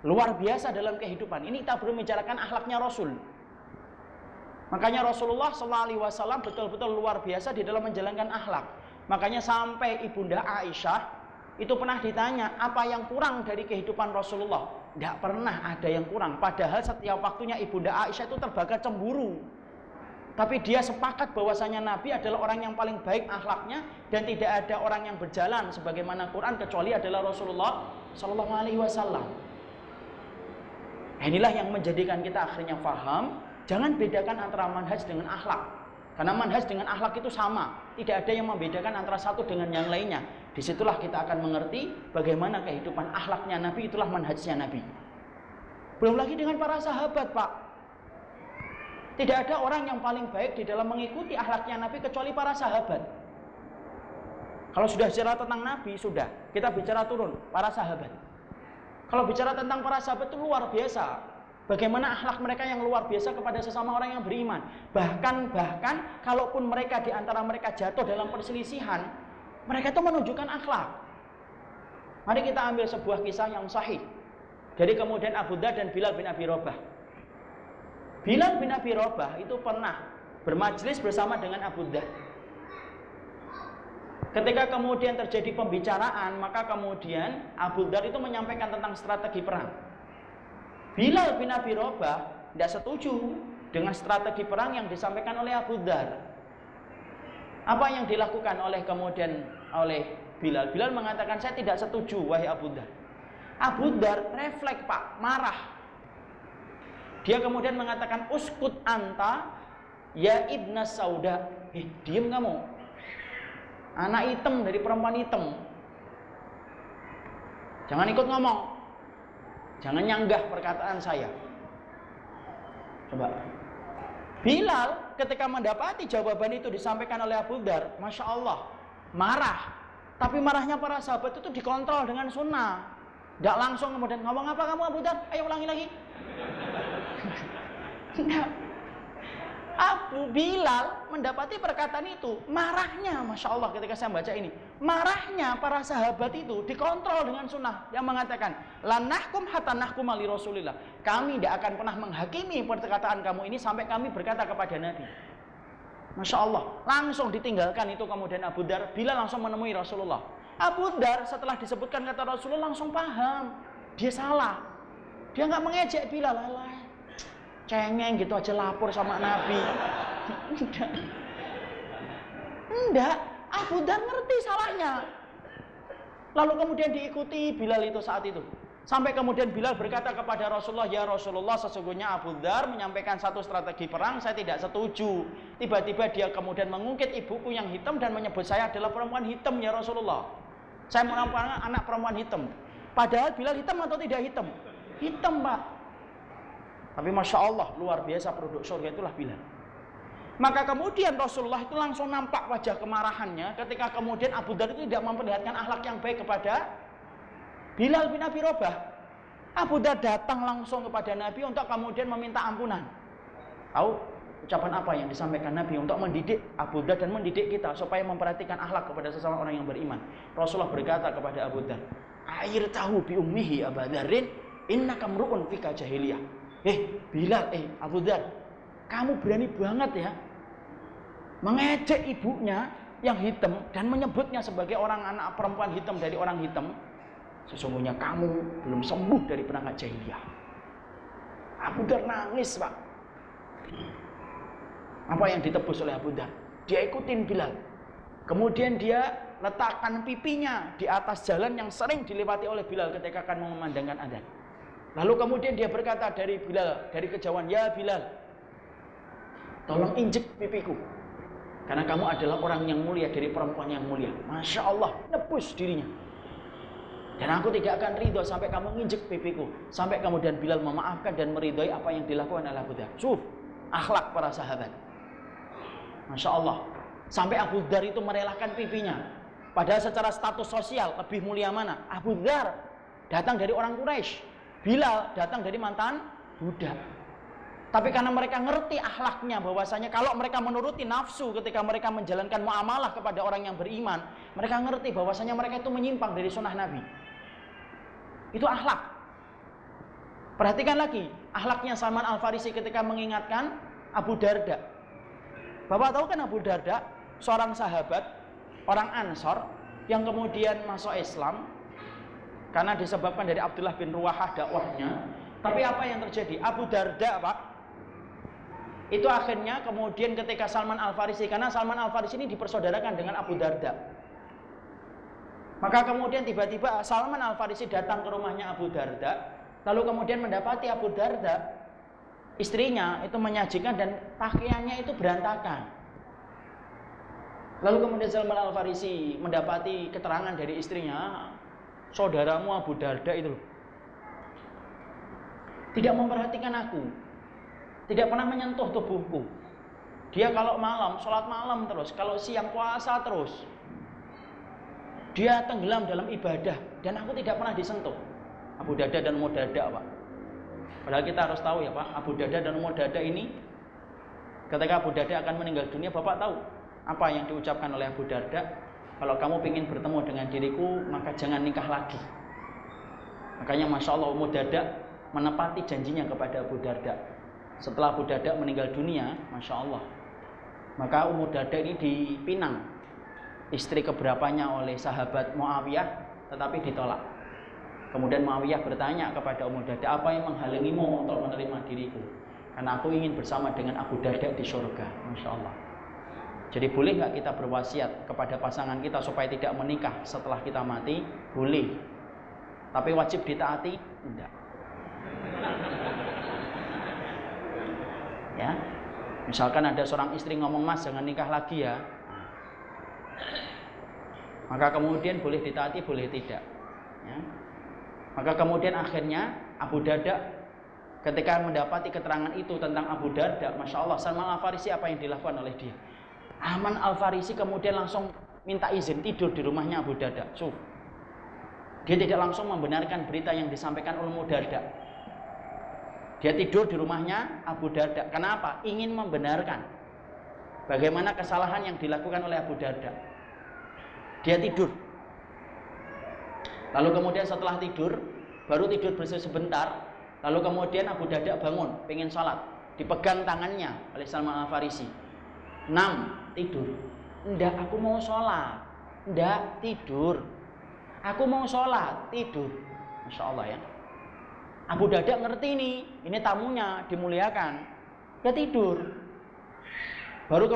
luar biasa dalam kehidupan. Ini kita belum membicarakan akhlaknya Rasul. Makanya Rasulullah SAW betul-betul luar biasa di dalam menjalankan akhlak. Makanya sampai Ibunda Aisyah itu pernah ditanya, apa yang kurang dari kehidupan Rasulullah? Tidak pernah ada yang kurang. Padahal setiap waktunya Ibunda Aisyah itu terbakar cemburu. Tapi dia sepakat bahwasanya Nabi adalah orang yang paling baik akhlaknya, dan tidak ada orang yang berjalan sebagaimana Quran kecuali adalah Rasulullah SAW. Inilah yang menjadikan kita akhirnya paham. Jangan bedakan antara manhaj dengan akhlak. Karena manhaj dengan akhlak itu sama. Tidak ada yang membedakan antara satu dengan yang lainnya. Disitulah kita akan mengerti bagaimana kehidupan akhlaknya Nabi, itulah manhajnya Nabi. Belum lagi dengan para sahabat, Pak. Tidak ada orang yang paling baik di dalam mengikuti akhlaknya Nabi kecuali para sahabat. Kalau sudah bicara tentang Nabi, sudah. Kita bicara turun, para sahabat. Kalau bicara tentang para sahabat itu luar biasa. Bagaimana akhlak mereka yang luar biasa kepada sesama orang yang beriman. Bahkan kalaupun mereka di antara mereka jatuh dalam perselisihan, mereka itu menunjukkan akhlak. Mari kita ambil sebuah kisah yang sahih. Jadi kemudian Abu Dzar dan Bilal bin Abi Rabah. Bilal bin Abi Rabah itu pernah bermajlis bersama dengan Abu Dzar. Ketika kemudian terjadi pembicaraan, maka kemudian Abu Dzar itu menyampaikan tentang strategi perang. Bilal bin Abi Rabah tidak setuju dengan strategi perang yang disampaikan oleh Abu Dzar. Apa yang dilakukan oleh Bilal? Bilal mengatakan, saya tidak setuju wahai Abu Dzar. Abu Dzar refleks, Pak, marah. Dia kemudian mengatakan, uskut anta ya ibna sauda. Diam kamu, anak hitam dari perempuan hitam. Jangan ikut ngomong. Jangan nyanggah perkataan saya. Coba. Bilal ketika mendapati jawaban itu disampaikan oleh Abu Dzar, Masya Allah, marah. Tapi marahnya para sahabat itu dikontrol dengan sunnah. Tidak langsung kemudian, ngomong apa kamu Abu Dzar? Ayo ulangi lagi. Tidak. Abu Bilal mendapati perkataan itu, marahnya, Masya Allah ketika saya baca ini, marahnya para sahabat itu dikontrol dengan sunnah yang mengatakan, lanahkum hatta nahkum ali Rasulillah. Kami tidak akan pernah menghakimi perkataan kamu ini sampai kami berkata kepada Nabi. Masya Allah, langsung ditinggalkan itu kemudian Abu Dzar. Bilal langsung menemui Rasulullah. Abu Dzar setelah disebutkan kata Rasulullah langsung paham, dia salah. Dia nggak mengejek Bilal, alah, cengeng gitu aja lapor sama Nabi. Enggak, Abu Dzar ngerti salahnya. Lalu kemudian diikuti Bilal itu saat itu. Sampai kemudian Bilal berkata kepada Rasulullah, ya Rasulullah, sesungguhnya Abu Dzar menyampaikan satu strategi perang, saya tidak setuju. Tiba-tiba dia kemudian mengungkit ibuku yang hitam dan menyebut saya adalah perempuan hitam, ya Rasulullah. Saya merupakan anak perempuan hitam. Padahal Bilal hitam atau tidak hitam? Hitam, Pak. Tapi Masya Allah, luar biasa produk surga itulah Bilal. Maka kemudian Rasulullah itu langsung nampak wajah kemarahannya ketika kemudian Abu Dzar itu tidak memperlihatkan akhlak yang baik kepada Bilal bin Abi Rabah. Abu Dzar datang langsung kepada Nabi untuk kemudian meminta ampunan. Tahu ucapan apa yang disampaikan Nabi untuk mendidik Abu Dzar dan mendidik kita supaya memperhatikan akhlak kepada sesama orang yang beriman. Rasulullah berkata kepada Abu Dzar, "Air tahu bi ummihi Abu Dzarrin, innaka mru'un fika jahiliyah." Bilal, Abu Dzar, kamu berani banget ya mengejek ibunya, yang hitam dan menyebutnya sebagai orang anak perempuan hitam dari orang hitam, sesungguhnya kamu belum sembuh dari perangkat jahiliyah. Abu Dar nangis, Pak. Apa yang ditebus oleh Abu Dar? Dia ikutin Bilal. Kemudian dia letakkan pipinya di atas jalan yang sering dilewati oleh Bilal ketika akan mengumandangkan adzan. Lalu kemudian dia berkata dari Bilal, dari kejauhan, "Ya Bilal, tolong injek pipiku. Karena kamu adalah orang yang mulia dari perempuan yang mulia." Masya Allah, nebus dirinya. Dan aku tidak akan ridho sampai kamu nginjek pipiku. Sampai kemudian Bilal memaafkan dan meridhoi apa yang dilakukan oleh Abu Dar. Akhlak para sahabat. Masya Allah. Sampai Abu Dar itu merelakan pipinya. Padahal secara status sosial lebih mulia mana? Abu Dar datang dari orang Quraisy, Bilal datang dari mantan budak. Tapi karena mereka ngerti akhlaknya, bahwasanya kalau mereka menuruti nafsu ketika mereka menjalankan muamalah kepada orang yang beriman, mereka ngerti bahwasanya mereka itu menyimpang dari sunnah Nabi. Itu akhlak. Perhatikan lagi akhlaknya Salman Al-Farisi ketika mengingatkan Abu Darda. Bapak tahu kan Abu Darda seorang sahabat, orang Ansor yang kemudian masuk Islam karena disebabkan dari Abdullah bin Ruwahah dakwahnya. Tapi apa yang terjadi? Abu Darda, Pak, itu akhirnya kemudian ketika Salman Al-Farisi, karena Salman Al-Farisi ini dipersaudarakan dengan Abu Darda, maka kemudian tiba-tiba Salman Al-Farisi datang ke rumahnya Abu Darda, lalu kemudian mendapati Abu Darda, istrinya itu menyajikan dan pakaiannya itu berantakan. Lalu kemudian Salman Al-Farisi mendapati keterangan dari istrinya, "Saudaramu Abu Darda itu tidak memperhatikan aku, tidak pernah menyentuh tubuhku. Dia kalau malam sholat malam terus, kalau siang puasa terus. Dia tenggelam dalam ibadah dan aku tidak pernah disentuh." Abu Darda dan Ummu Darda, Pak. Padahal kita harus tahu ya, Pak, Abu Darda dan Ummu Darda ini ketika Abu Darda akan meninggal dunia, Bapak tahu apa yang diucapkan oleh Abu Darda? "Kalau kamu ingin bertemu dengan diriku, maka jangan nikah lagi." Makanya Masya Allah, Ummu Darda menepati janjinya kepada Abu Darda. Setelah Abu Darda meninggal dunia, Masya Allah, maka Ummu Darda ini dipinang, istri keberapanya, oleh sahabat Muawiyah, tetapi ditolak. Kemudian Muawiyah bertanya kepada Ummu Darda, "Apa yang menghalangimu untuk menerima diriku? Karena aku ingin bersama dengan Abu Darda di surga." Masya Allah. Jadi boleh nggak kita berwasiat kepada pasangan kita supaya tidak menikah setelah kita mati? Boleh. Tapi wajib ditaati? Enggak. Ya, misalkan ada seorang istri ngomong, "Mas, jangan nikah lagi ya." Maka kemudian boleh ditaati, boleh tidak. Ya. Maka kemudian akhirnya Abu Darda ketika mendapati keterangan itu tentang Abu Darda, Masya Allah, Salman Al-Farisi apa yang dilakukan oleh dia? Salman Al-Farisi kemudian langsung minta izin tidur di rumahnya Abu Darda. Dia tidak langsung membenarkan berita yang disampaikan oleh Ummu Darda. Dia tidur di rumahnya Abu Darda. Kenapa? Ingin membenarkan bagaimana kesalahan yang dilakukan oleh Abu Darda. Dia tidur. Lalu kemudian setelah tidur, baru tidur bersih sebentar, lalu kemudian Abu Darda bangun, pengen sholat, dipegang tangannya oleh Salman Al-Farisi. Tidur. "Enggak, aku mau sholat." "Enggak, tidur." "Aku mau sholat." "Tidur." Masya Allah ya. Abu Darda ngerti ini tamunya dimuliakan. Dia tidur. Baru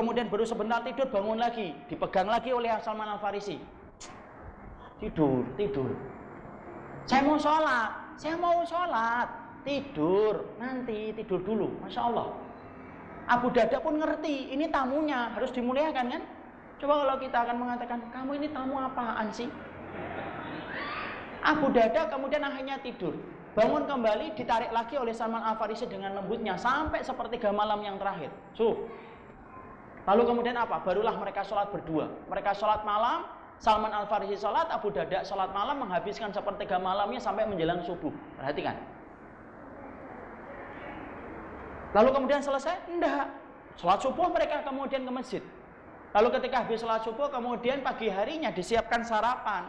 sebentar tidur, bangun lagi, dipegang lagi oleh Salman Al-Farisi. Tidur. "Saya mau sholat." "Tidur, nanti tidur dulu." Masya Allah. Abu Darda pun ngerti, ini tamunya, harus dimuliakan kan? Coba kalau kita akan mengatakan, "Kamu ini tamu apaan sih?" Abu Darda kemudian akhirnya tidur. Bangun kembali, ditarik lagi oleh Salman Al-Farisi dengan lembutnya sampai sepertiga malam yang terakhir. Lalu kemudian apa? Barulah mereka sholat berdua. Mereka sholat malam, Salman Al-Farisi sholat, Abu Darda sholat malam, menghabiskan sepertiga malamnya sampai menjelang subuh. Perhatikan. Lalu kemudian selesai? Enggak. Sholat subuh mereka kemudian ke masjid. Lalu ketika habis sholat subuh, kemudian pagi harinya disiapkan sarapan.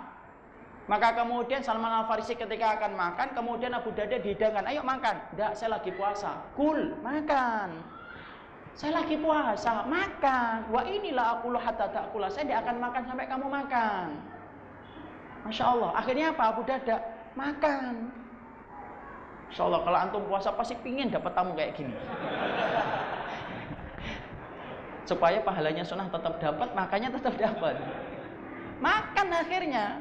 Maka kemudian Salman Al-Farisi ketika akan makan, kemudian Abu Darda dihidangkan, "Ayo makan." "Enggak, saya lagi puasa." "Kul, makan." Saya lagi puasa, makan. Wa inilah aqulu hatta ta'kula. Saya tidak akan makan sampai kamu makan. Masya Allah. Akhirnya apa? Abu Darda makan. Masya Allah, kalau antum puasa pasti pingin dapat tamu kayak gini. Supaya pahalanya sunnah tetap dapat, makanya tetap dapat. Makan akhirnya.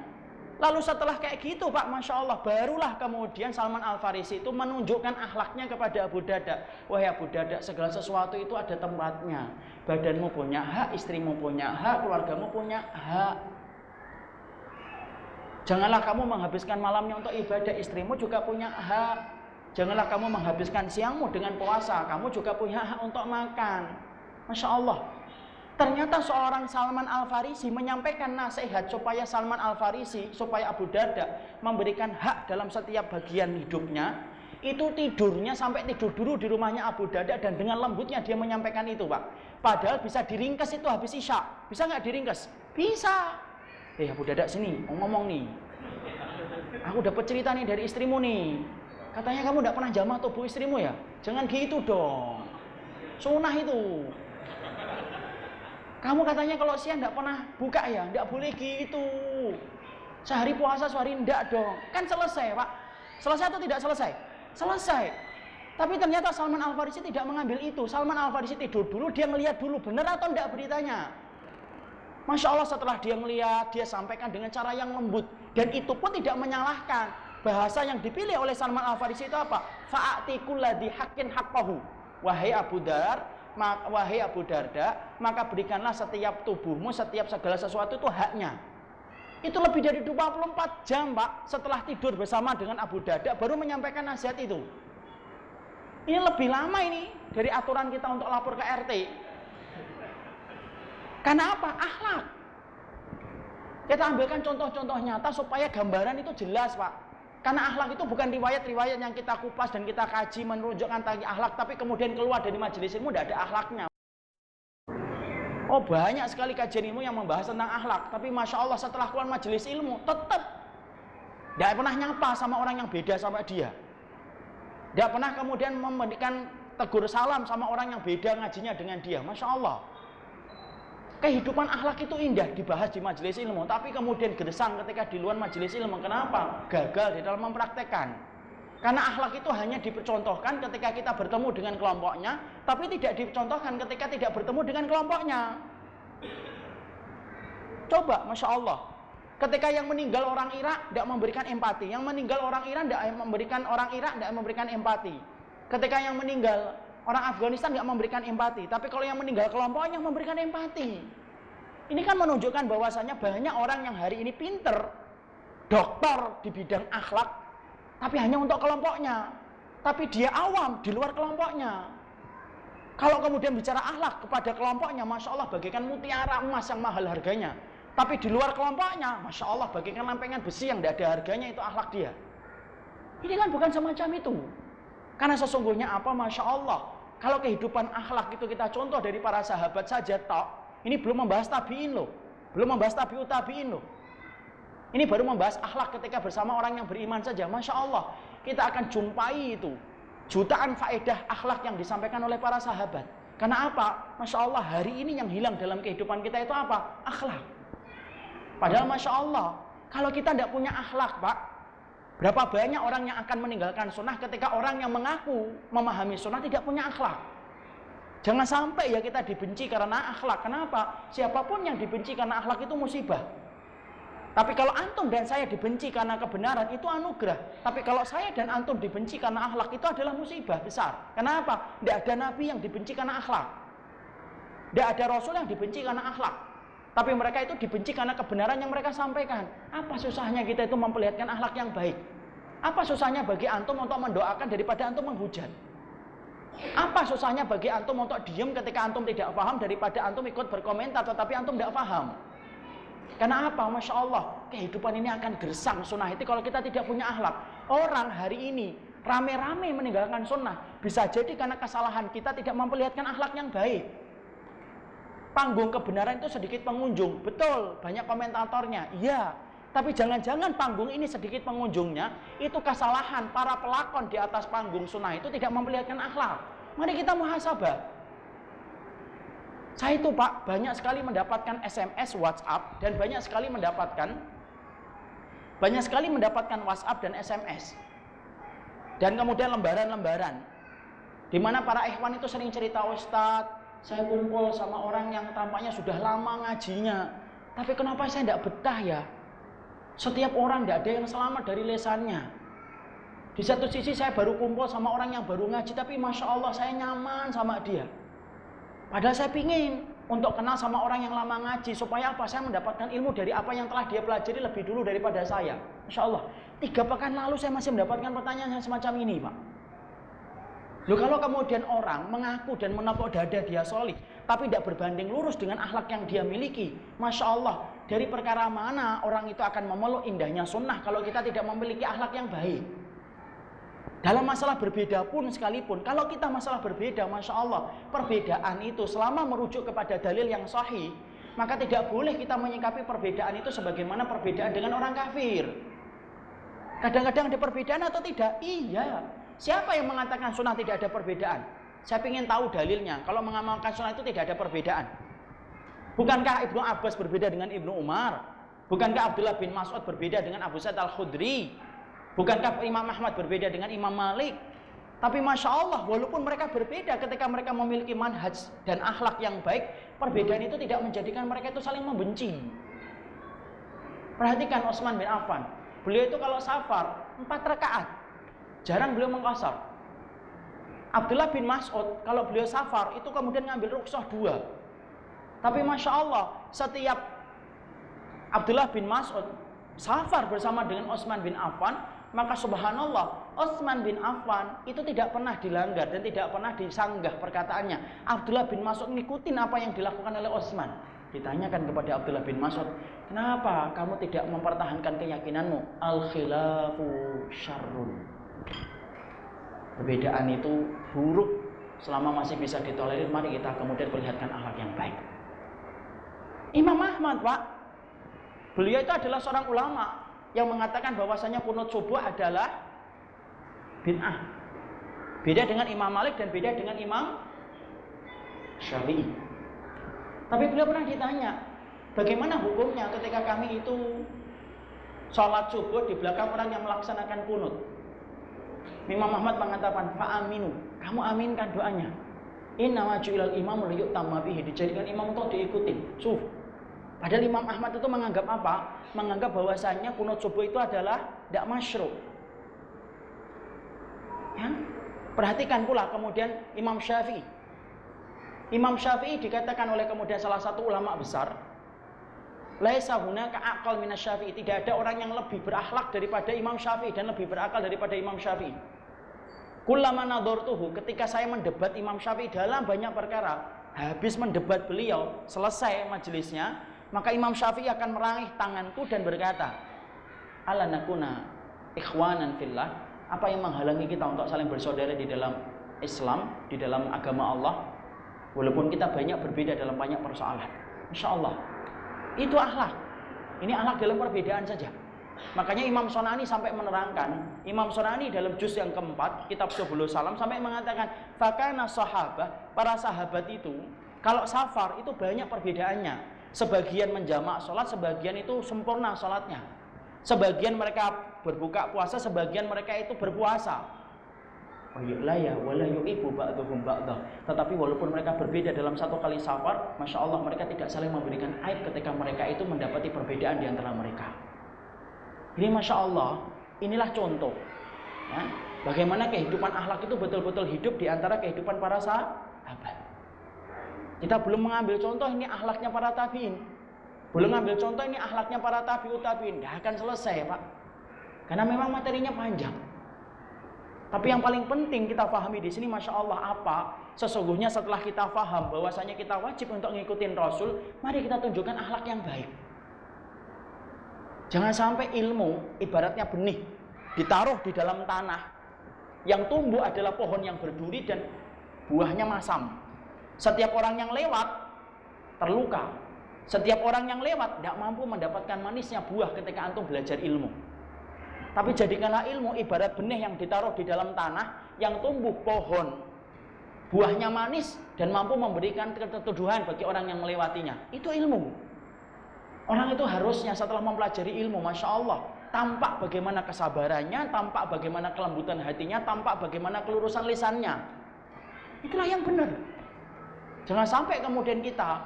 Lalu setelah kayak gitu Pak, Masya Allah, barulah kemudian Salman Al-Farisi itu menunjukkan akhlaknya kepada Abu Darda. Wahai Abu Darda, segala sesuatu itu ada tempatnya. Badanmu punya hak, istrimu punya hak, keluargamu punya hak. Janganlah kamu menghabiskan malamnya untuk ibadah, istrimu juga punya hak. Janganlah kamu menghabiskan siangmu dengan puasa, kamu juga punya hak untuk makan. Masya Allah. Ternyata seorang Salman Al-Farisi menyampaikan nasihat supaya Salman Al-Farisi, supaya Abu Darda memberikan hak dalam setiap bagian hidupnya. Itu tidurnya sampai tidur dulu di rumahnya Abu Darda, dan dengan lembutnya dia menyampaikan itu Pak. Padahal bisa diringkas itu habis isya. Bisa nggak diringkas? Bisa. Abu Darda sini, mau ngomong nih. Aku dapat cerita nih dari istrimu nih. Katanya kamu nggak pernah jamah tubuh istrimu ya? Jangan gitu dong. Sunnah itu. Kamu katanya kalau siang tidak pernah buka ya, tidak boleh gitu. Sehari puasa, sehari tidak dong. Kan selesai Pak. Selesai atau tidak selesai? Selesai. Tapi ternyata Salman Al-Farisi tidak mengambil itu. Salman Al-Farisi tidur dulu, dia ngelihat dulu benar atau tidak beritanya. Masya Allah, setelah dia ngelihat, dia sampaikan dengan cara yang lembut. Dan itu pun tidak menyalahkan. Bahasa yang dipilih oleh Salman Al-Farisi itu apa? Fa'ati kulladhi haqqin haqqahu. Wahai Abu Darda, maka berikanlah setiap tubuhmu, setiap segala sesuatu itu haknya. Itu lebih dari 24 jam Pak, setelah tidur bersama dengan Abu Darda baru menyampaikan nasihat itu. Ini lebih lama ini dari aturan kita untuk lapor ke RT. Karena apa? Akhlak. Kita ambilkan contoh-contoh nyata supaya gambaran itu jelas Pak. Karena akhlak itu bukan riwayat-riwayat yang kita kupas dan kita kaji menunjukkan tentang akhlak, tapi kemudian keluar dari majelis ilmu tidak ada akhlaknya. Oh, banyak sekali kajian ilmu yang membahas tentang akhlak, tapi Masya Allah setelah keluar majelis ilmu tetap tidak pernah nyapa sama orang yang beda sama dia. Tidak pernah kemudian memberikan tegur salam sama orang yang beda ngajinya dengan dia. Masya Allah. Kehidupan akhlak itu indah dibahas di majelis ilmu, tapi kemudian gersang ketika di luar majelis ilmu. Kenapa? Gagal di dalam mempraktekkan. Karena akhlak itu hanya dipercontohkan ketika kita bertemu dengan kelompoknya, tapi tidak dicontohkan ketika tidak bertemu dengan kelompoknya. Coba, Masya Allah. Ketika yang meninggal orang Irak tidak memberikan empati, yang meninggal orang Iran tidak memberikan orang Irak tidak memberikan empati. Ketika yang meninggal orang Afghanistan nggak memberikan empati, tapi kalau yang meninggal kelompoknya memberikan empati. Ini kan menunjukkan bahwasanya banyak orang yang hari ini pinter, doktor di bidang akhlak, tapi hanya untuk kelompoknya. Tapi dia awam di luar kelompoknya. Kalau kemudian bicara akhlak kepada kelompoknya, Masya Allah bagaikan mutiara emas yang mahal harganya. Tapi di luar kelompoknya, Masya Allah bagaikan lempengan besi yang tidak ada harganya, itu akhlak dia. Ini kan bukan semacam itu. Karena sesungguhnya apa? Masya Allah, kalau kehidupan akhlak itu kita contoh dari para sahabat saja tok, ini belum membahas tabi'in loh, belum membahas tabi'ut tabi'in loh. Ini baru membahas akhlak ketika bersama orang yang beriman saja. Masya Allah, kita akan jumpai itu jutaan faedah akhlak yang disampaikan oleh para sahabat. Karena apa? Masya Allah, hari ini yang hilang dalam kehidupan kita itu apa? Akhlak. Padahal Masya Allah, kalau kita tidak punya akhlak Pak, berapa banyak orang yang akan meninggalkan sunnah ketika orang yang mengaku memahami sunnah tidak punya akhlak. Jangan sampai ya kita dibenci karena akhlak. Kenapa? Siapapun yang dibenci karena akhlak itu musibah. Tapi kalau antum dan saya dibenci karena kebenaran itu anugerah. Tapi kalau saya dan antum dibenci karena akhlak itu adalah musibah besar. Kenapa? Tidak ada nabi yang dibenci karena akhlak. Tidak ada rasul yang dibenci karena akhlak. Tapi mereka itu dibenci karena kebenaran yang mereka sampaikan. Apa susahnya kita itu memperlihatkan akhlak yang baik? Apa susahnya bagi antum untuk mendoakan daripada antum menghujat? Apa susahnya bagi antum untuk diam ketika antum tidak paham daripada antum ikut berkomentar tetapi antum tidak paham? Karena apa? Masya Allah, kehidupan ini akan gersang sunnah itu kalau kita tidak punya akhlak. Orang hari ini rame-rame meninggalkan sunnah, bisa jadi karena kesalahan kita tidak memperlihatkan akhlak yang baik. Panggung kebenaran itu sedikit pengunjung, betul, banyak komentatornya, iya. Tapi jangan-jangan panggung ini sedikit pengunjungnya, itu kesalahan para pelakon di atas panggung sunnah itu tidak memperlihatkan akhlak. Mari kita muhasabah. Saya itu Pak, banyak sekali mendapatkan SMS, WhatsApp, dan banyak sekali mendapatkan WhatsApp dan SMS. Dan kemudian lembaran-lembaran, di mana para ikhwan itu sering cerita, Ustadz, saya kumpul sama orang yang tampaknya sudah lama ngajinya, tapi kenapa saya tidak betah ya? Setiap orang tidak ada yang selamat dari lesannya. Di satu sisi saya baru kumpul sama orang yang baru ngaji, tapi Masya Allah saya nyaman sama dia. Padahal saya pingin untuk kenal sama orang yang lama ngaji, supaya apa? Saya mendapatkan ilmu dari apa yang telah dia pelajari lebih dulu daripada saya. Masya Allah, 3 pekan lalu saya masih mendapatkan pertanyaan yang semacam ini Pak. Loh, kalau kemudian orang mengaku dan menepuk dada dia solih, tapi tidak berbanding lurus dengan akhlak yang dia miliki, Masya Allah, dari perkara mana orang itu akan memeluk indahnya sunnah kalau kita tidak memiliki akhlak yang baik? Dalam masalah berbeda pun sekalipun, kalau kita masalah berbeda, Masya Allah, perbedaan itu selama merujuk kepada dalil yang sahih, maka tidak boleh kita menyikapi perbedaan itu sebagaimana perbedaan dengan orang kafir. Kadang-kadang ada perbedaan atau tidak? Iya. Siapa yang mengatakan sunnah tidak ada perbedaan? Saya ingin tahu dalilnya. Kalau mengamalkan sunnah itu tidak ada perbedaan. Bukankah Ibnu Abbas berbeda dengan Ibnu Umar? Bukankah Abdullah bin Mas'ud berbeda dengan Abu Sa'id Al-Khudri? Bukankah Imam Ahmad berbeda dengan Imam Malik? Tapi Masya Allah, walaupun mereka berbeda, ketika mereka memiliki manhaj dan akhlak yang baik, perbedaan itu tidak menjadikan mereka itu saling membenci. Perhatikan Utsman bin Affan. Beliau itu kalau safar 4 rakaat, jarang beliau mengqasar. Abdullah bin Mas'ud kalau beliau safar itu kemudian ngambil rukhsah 2. Tapi Masya Allah, setiap Abdullah bin Mas'ud safar bersama dengan Utsman bin Affan, maka subhanallah, Utsman bin Affan itu tidak pernah dilanggar dan tidak pernah disanggah perkataannya. Abdullah bin Mas'ud ngikutin apa yang dilakukan oleh Utsman. Ditanyakan kepada Abdullah bin Mas'ud, kenapa kamu tidak mempertahankan keyakinanmu? Al-khilafu syarrun. Perbedaan itu buruk. Selama masih bisa ditolerir, mari kita kemudian perlihatkan akhlak yang baik. Imam Ahmad Pak, beliau itu adalah seorang ulama yang mengatakan bahwasanya kunut subuh adalah bid'ah. Beda dengan Imam Malik dan beda dengan Imam Syafi'i. Tapi beliau pernah ditanya, bagaimana hukumnya ketika kami itu sholat subuh di belakang orang yang melaksanakan kunut? Imam Ahmad mengatakan, fa'aminu, kamu aminkan doanya. Inna waju'ilal imamu liyu'tamma bihi, dijadikan imam untuk diikuti. Padahal Imam Ahmad itu menganggap apa? Menganggap bahwasannya kunut subuh itu adalah tidak masyru'. Ya? Perhatikan pula kemudian Imam Syafi'i. Imam Syafi'i dikatakan oleh kemudian salah satu ulama besar, laisa hunaka aqal minas Syafi'i, tidak ada orang yang lebih berakhlak daripada Imam Syafi'i dan lebih berakal daripada Imam Syafi'i. Kullama nadhartuhu, ketika saya mendebat Imam Syafi'i dalam banyak perkara, habis mendebat beliau, selesai majelisnya, maka Imam Syafi'i akan meraih tanganku dan berkata, ala nakuna ikhwanan fillah, apa yang menghalangi kita untuk saling bersaudara di dalam Islam, di dalam agama Allah, walaupun kita banyak berbeda dalam banyak persoalan. Insya Allah itu akhlak. Ini akhlak dalam perbedaan saja. Makanya Imam Sonani sampai menerangkan, Imam Sonani dalam juz yang keempat kitab Subulus Salam sampai mengatakan, fakana sahabah, para sahabat itu kalau safar itu banyak perbedaannya. Sebagian menjamak sholat, sebagian itu sempurna sholatnya. Sebagian mereka berbuka puasa, sebagian mereka itu berpuasa. Tetapi walaupun mereka berbeda dalam satu kali safar, Masya Allah, mereka tidak saling memberikan aib ketika mereka itu mendapati perbedaan di antara mereka. Ini Masya Allah, inilah contoh ya, bagaimana kehidupan akhlak itu betul-betul hidup di antara kehidupan para sahabat. Kita belum mengambil contoh ini akhlaknya para tabi'in, belum mengambil contoh ini akhlaknya para tabi'ut tabi'in, tidak akan selesai Pak, karena memang materinya panjang. Tapi yang paling penting kita pahami di sini, Masya Allah, apa? Sesungguhnya setelah kita paham bahwasanya kita wajib untuk ngikutin Rasul, mari kita tunjukkan akhlak yang baik. Jangan sampai ilmu ibaratnya benih ditaruh di dalam tanah, yang tumbuh adalah pohon yang berduri dan buahnya masam. Setiap orang yang lewat terluka. Setiap orang yang lewat tidak mampu mendapatkan manisnya buah ketika antum belajar ilmu. Tapi jadikanlah ilmu ibarat benih yang ditaruh di dalam tanah, yang tumbuh pohon buahnya manis dan mampu memberikan keteduhan bagi orang yang melewatinya. Itu ilmu. Orang itu harusnya setelah mempelajari ilmu, Masya Allah, tampak bagaimana kesabarannya, tampak bagaimana kelembutan hatinya, tampak bagaimana kelurusan lisannya. Itulah yang benar. Jangan sampai kemudian kita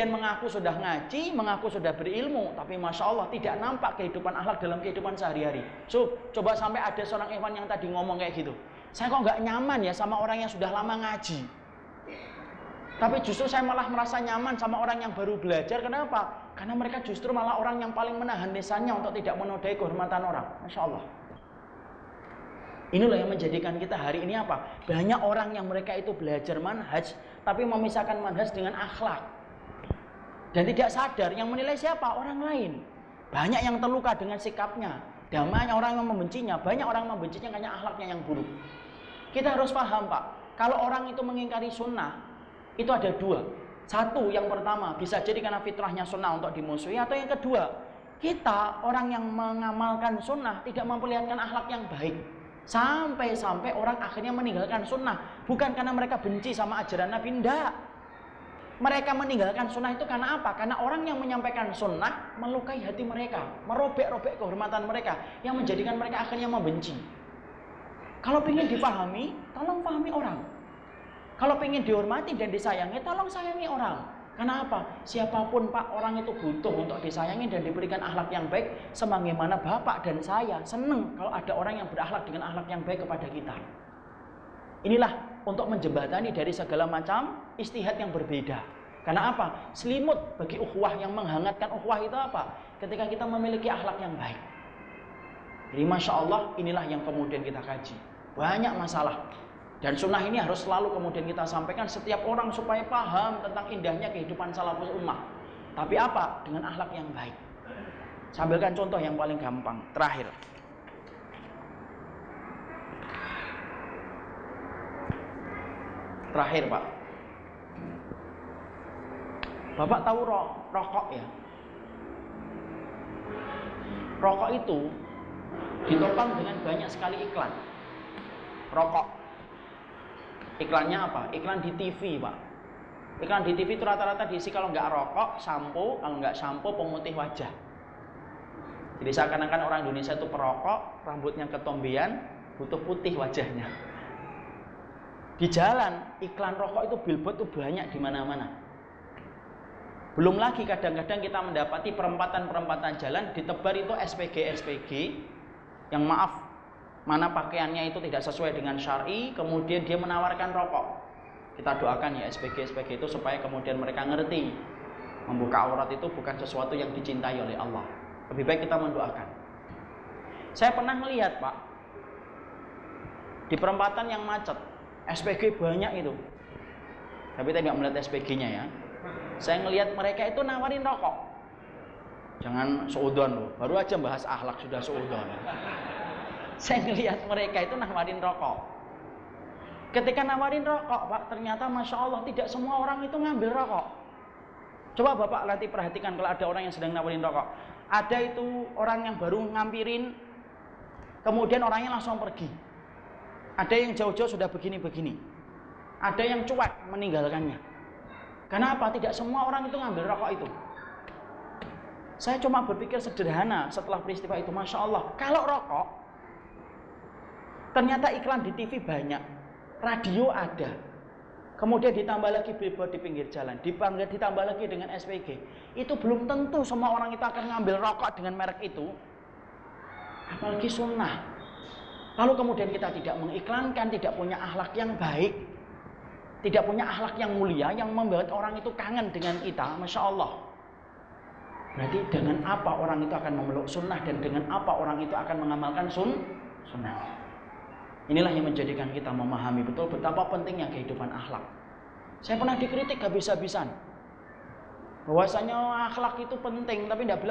mengaku sudah ngaji, mengaku sudah berilmu, tapi Masya Allah tidak nampak kehidupan akhlak dalam kehidupan sehari-hari. Coba sampai ada seorang ikhwan yang tadi ngomong kayak gitu, saya kok nggak nyaman ya sama orang yang sudah lama ngaji, tapi justru saya malah merasa nyaman sama orang yang baru belajar. Kenapa? Karena mereka justru malah orang yang paling menahan lisannya untuk tidak menodai kehormatan orang. Masya Allah. Inilah yang menjadikan kita hari ini apa? Banyak orang yang mereka itu belajar manhaj, tapi memisahkan manhaj dengan akhlak. Dan tidak sadar yang menilai siapa? Orang lain. Banyak yang terluka dengan sikapnya. Dan banyak orang yang membencinya. Banyak orang membencinya karena akhlaknya yang buruk. Kita harus paham, Pak. Kalau orang itu mengingkari sunnah, itu ada dua. Satu, yang pertama, bisa jadi karena fitrahnya sunnah untuk dimusuhi. Atau yang kedua, kita orang yang mengamalkan sunnah tidak memperlihatkan akhlak yang baik. Sampai-sampai orang akhirnya meninggalkan sunnah. Bukan karena mereka benci sama ajaran Nabi, tidak. Mereka meninggalkan sunnah itu karena apa? Karena orang yang menyampaikan sunnah melukai hati mereka, merobek-robek kehormatan mereka, yang menjadikan mereka akhirnya membenci. Kalau ingin dipahami, tolong pahami orang. Kalau ingin dihormati dan disayangi, tolong sayangi orang. Karena apa? Siapapun Pak, orang itu butuh untuk disayangi dan diberikan akhlak yang baik. Sebagaimana Bapak dan saya senang kalau ada orang yang berakhlak dengan akhlak yang baik kepada kita. Inilah untuk menjembatani dari segala macam istihad yang berbeda. Karena apa? Selimut bagi ukhuwah, yang menghangatkan ukhuwah itu apa? Ketika kita memiliki akhlak yang baik. Jadi Masya Allah, inilah yang kemudian kita kaji. Banyak masalah. Dan sunnah ini harus selalu kemudian kita sampaikan setiap orang supaya paham tentang indahnya kehidupan salafus ummah. Tapi apa? Dengan akhlak yang baik. Saya ambilkan contoh yang paling gampang. Terakhir. Terakhir Pak, Bapak tahu rokok ya? Rokok itu ditopang dengan banyak sekali iklan. Rokok, iklannya apa? Iklan di TV Pak. Iklan di TV itu rata-rata diisi kalau nggak rokok, sampo, kalau nggak sampo, pemutih wajah. Jadi seakan-akan orang Indonesia itu perokok, rambutnya ketombean, butuh putih wajahnya. Di jalan, iklan rokok itu billboard itu banyak di mana-mana. Belum lagi kadang-kadang kita mendapati perempatan-perempatan jalan ditebar itu SPG yang maaf, mana pakaiannya itu tidak sesuai dengan syar'i, kemudian dia menawarkan rokok. Kita doakan ya SPG itu supaya kemudian mereka ngerti membuka aurat itu bukan sesuatu yang dicintai oleh Allah. Lebih baik kita mendoakan. Saya pernah melihat Pak, di perempatan yang macet, SPG banyak itu. Tapi saya nggak melihat SPG-nya ya. Saya ngelihat mereka itu nawarin rokok. Jangan seudon loh. Baru aja bahas akhlak sudah seudon. Saya ngelihat mereka itu nawarin rokok. Ketika nawarin rokok, Pak, ternyata Masya Allah tidak semua orang itu ngambil rokok. Coba Bapak nanti perhatikan kalau ada orang yang sedang nawarin rokok. Ada itu orang yang baru ngampirin, kemudian orangnya langsung pergi. Ada yang jauh-jauh sudah begini-begini. Ada yang cuek meninggalkannya. Kenapa? Tidak semua orang itu ngambil rokok itu. Saya cuma berpikir sederhana setelah peristiwa itu. Masya Allah, kalau rokok, ternyata iklan di TV banyak, radio ada, kemudian ditambah lagi billboard di pinggir jalan, ditambah lagi dengan SPG. Itu belum tentu semua orang itu akan ngambil rokok dengan merek itu. Apalagi sunnah. Lalu kemudian kita tidak mengiklankan, tidak punya akhlak yang baik, tidak punya akhlak yang mulia, yang membuat orang itu kangen dengan kita. Masya Allah. Berarti dengan apa orang itu akan memeluk sunnah, dan dengan apa orang itu akan mengamalkan sunnah. Inilah yang menjadikan kita memahami betul betapa pentingnya kehidupan akhlak. Saya pernah dikritik habis-habisan bahwasanya akhlak itu penting, tapi tidak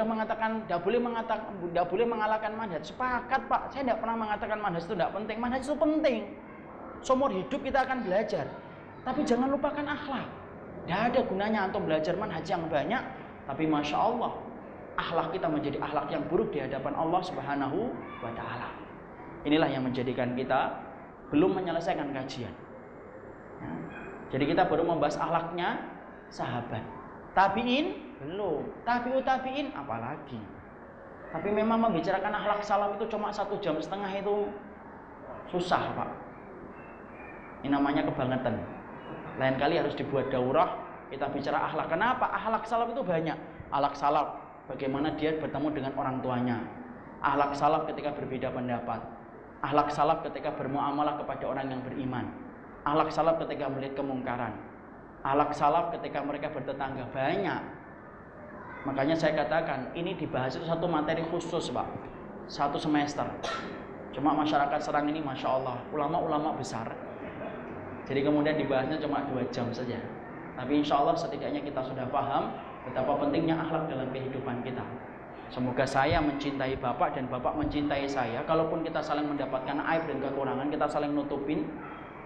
boleh mengalahkan manhaj. Sepakat Pak, saya tidak pernah mengatakan manhaj itu tidak penting. Manhaj itu penting. Seumur hidup kita akan belajar, tapi jangan lupakan akhlak. Tidak ada gunanya antum belajar manhaj yang banyak, tapi Masya Allah akhlak kita menjadi akhlak yang buruk di hadapan Allah Subhanahu wa Ta'ala. Inilah yang menjadikan kita belum menyelesaikan kajian. Ya. Jadi kita baru membahas akhlaknya sahabat. Tabi'in belum. Tabi'in apalagi. Tapi memang membicarakan akhlak salaf itu cuma 1,5 jam itu susah, Pak. Ini namanya kebangetan. Lain kali harus dibuat daurah, kita bicara akhlak. Kenapa? Akhlak salaf itu banyak. Akhlak salaf, bagaimana dia bertemu dengan orang tuanya. Akhlak salaf ketika berbeda pendapat. Akhlak salaf ketika bermuamalah kepada orang yang beriman. Akhlak salaf ketika melihat kemungkaran. Akhlak salaf ketika mereka bertetangga. Banyak. Makanya saya katakan ini dibahas itu satu materi khusus, Pak. 1 semester. Cuma masyarakat Serang ini Masya Allah, ulama-ulama besar. Jadi kemudian dibahasnya cuma 2 jam saja. Tapi insya Allah setidaknya kita sudah paham betapa pentingnya akhlak dalam kehidupan kita. Semoga saya mencintai Bapak dan Bapak mencintai saya. Kalaupun kita saling mendapatkan aib dan kekurangan, kita saling nutupin.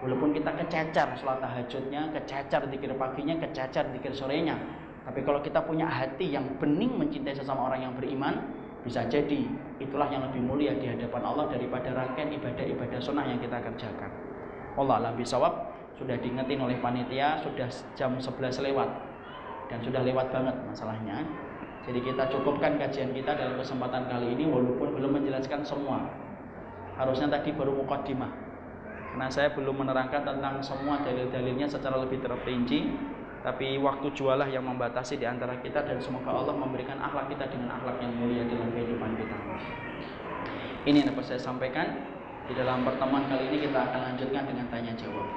Walaupun kita kececer sholat tahajudnya, kececer zikir paginya, kececer zikir sorenya. Tapi kalau kita punya hati yang bening mencintai sesama orang yang beriman, bisa jadi itulah yang lebih mulia di hadapan Allah daripada rangkaian ibadah-ibadah sunnah yang kita kerjakan. Allah a'lam bishawab. Sudah diingetin oleh panitia, sudah jam 11 lewat dan sudah lewat banget masalahnya. Jadi kita cukupkan kajian kita dalam kesempatan kali ini walaupun belum menjelaskan semua. Harusnya tadi baru muqaddimah. Karena saya belum menerangkan tentang semua dalil-dalilnya secara lebih terperinci. Tapi waktu jualah yang membatasi di antara kita, dan semoga Allah memberikan akhlak kita dengan akhlak yang mulia dalam kehidupan kita. Ini yang dapat saya sampaikan. Di dalam pertemuan kali ini kita akan lanjutkan dengan tanya jawab.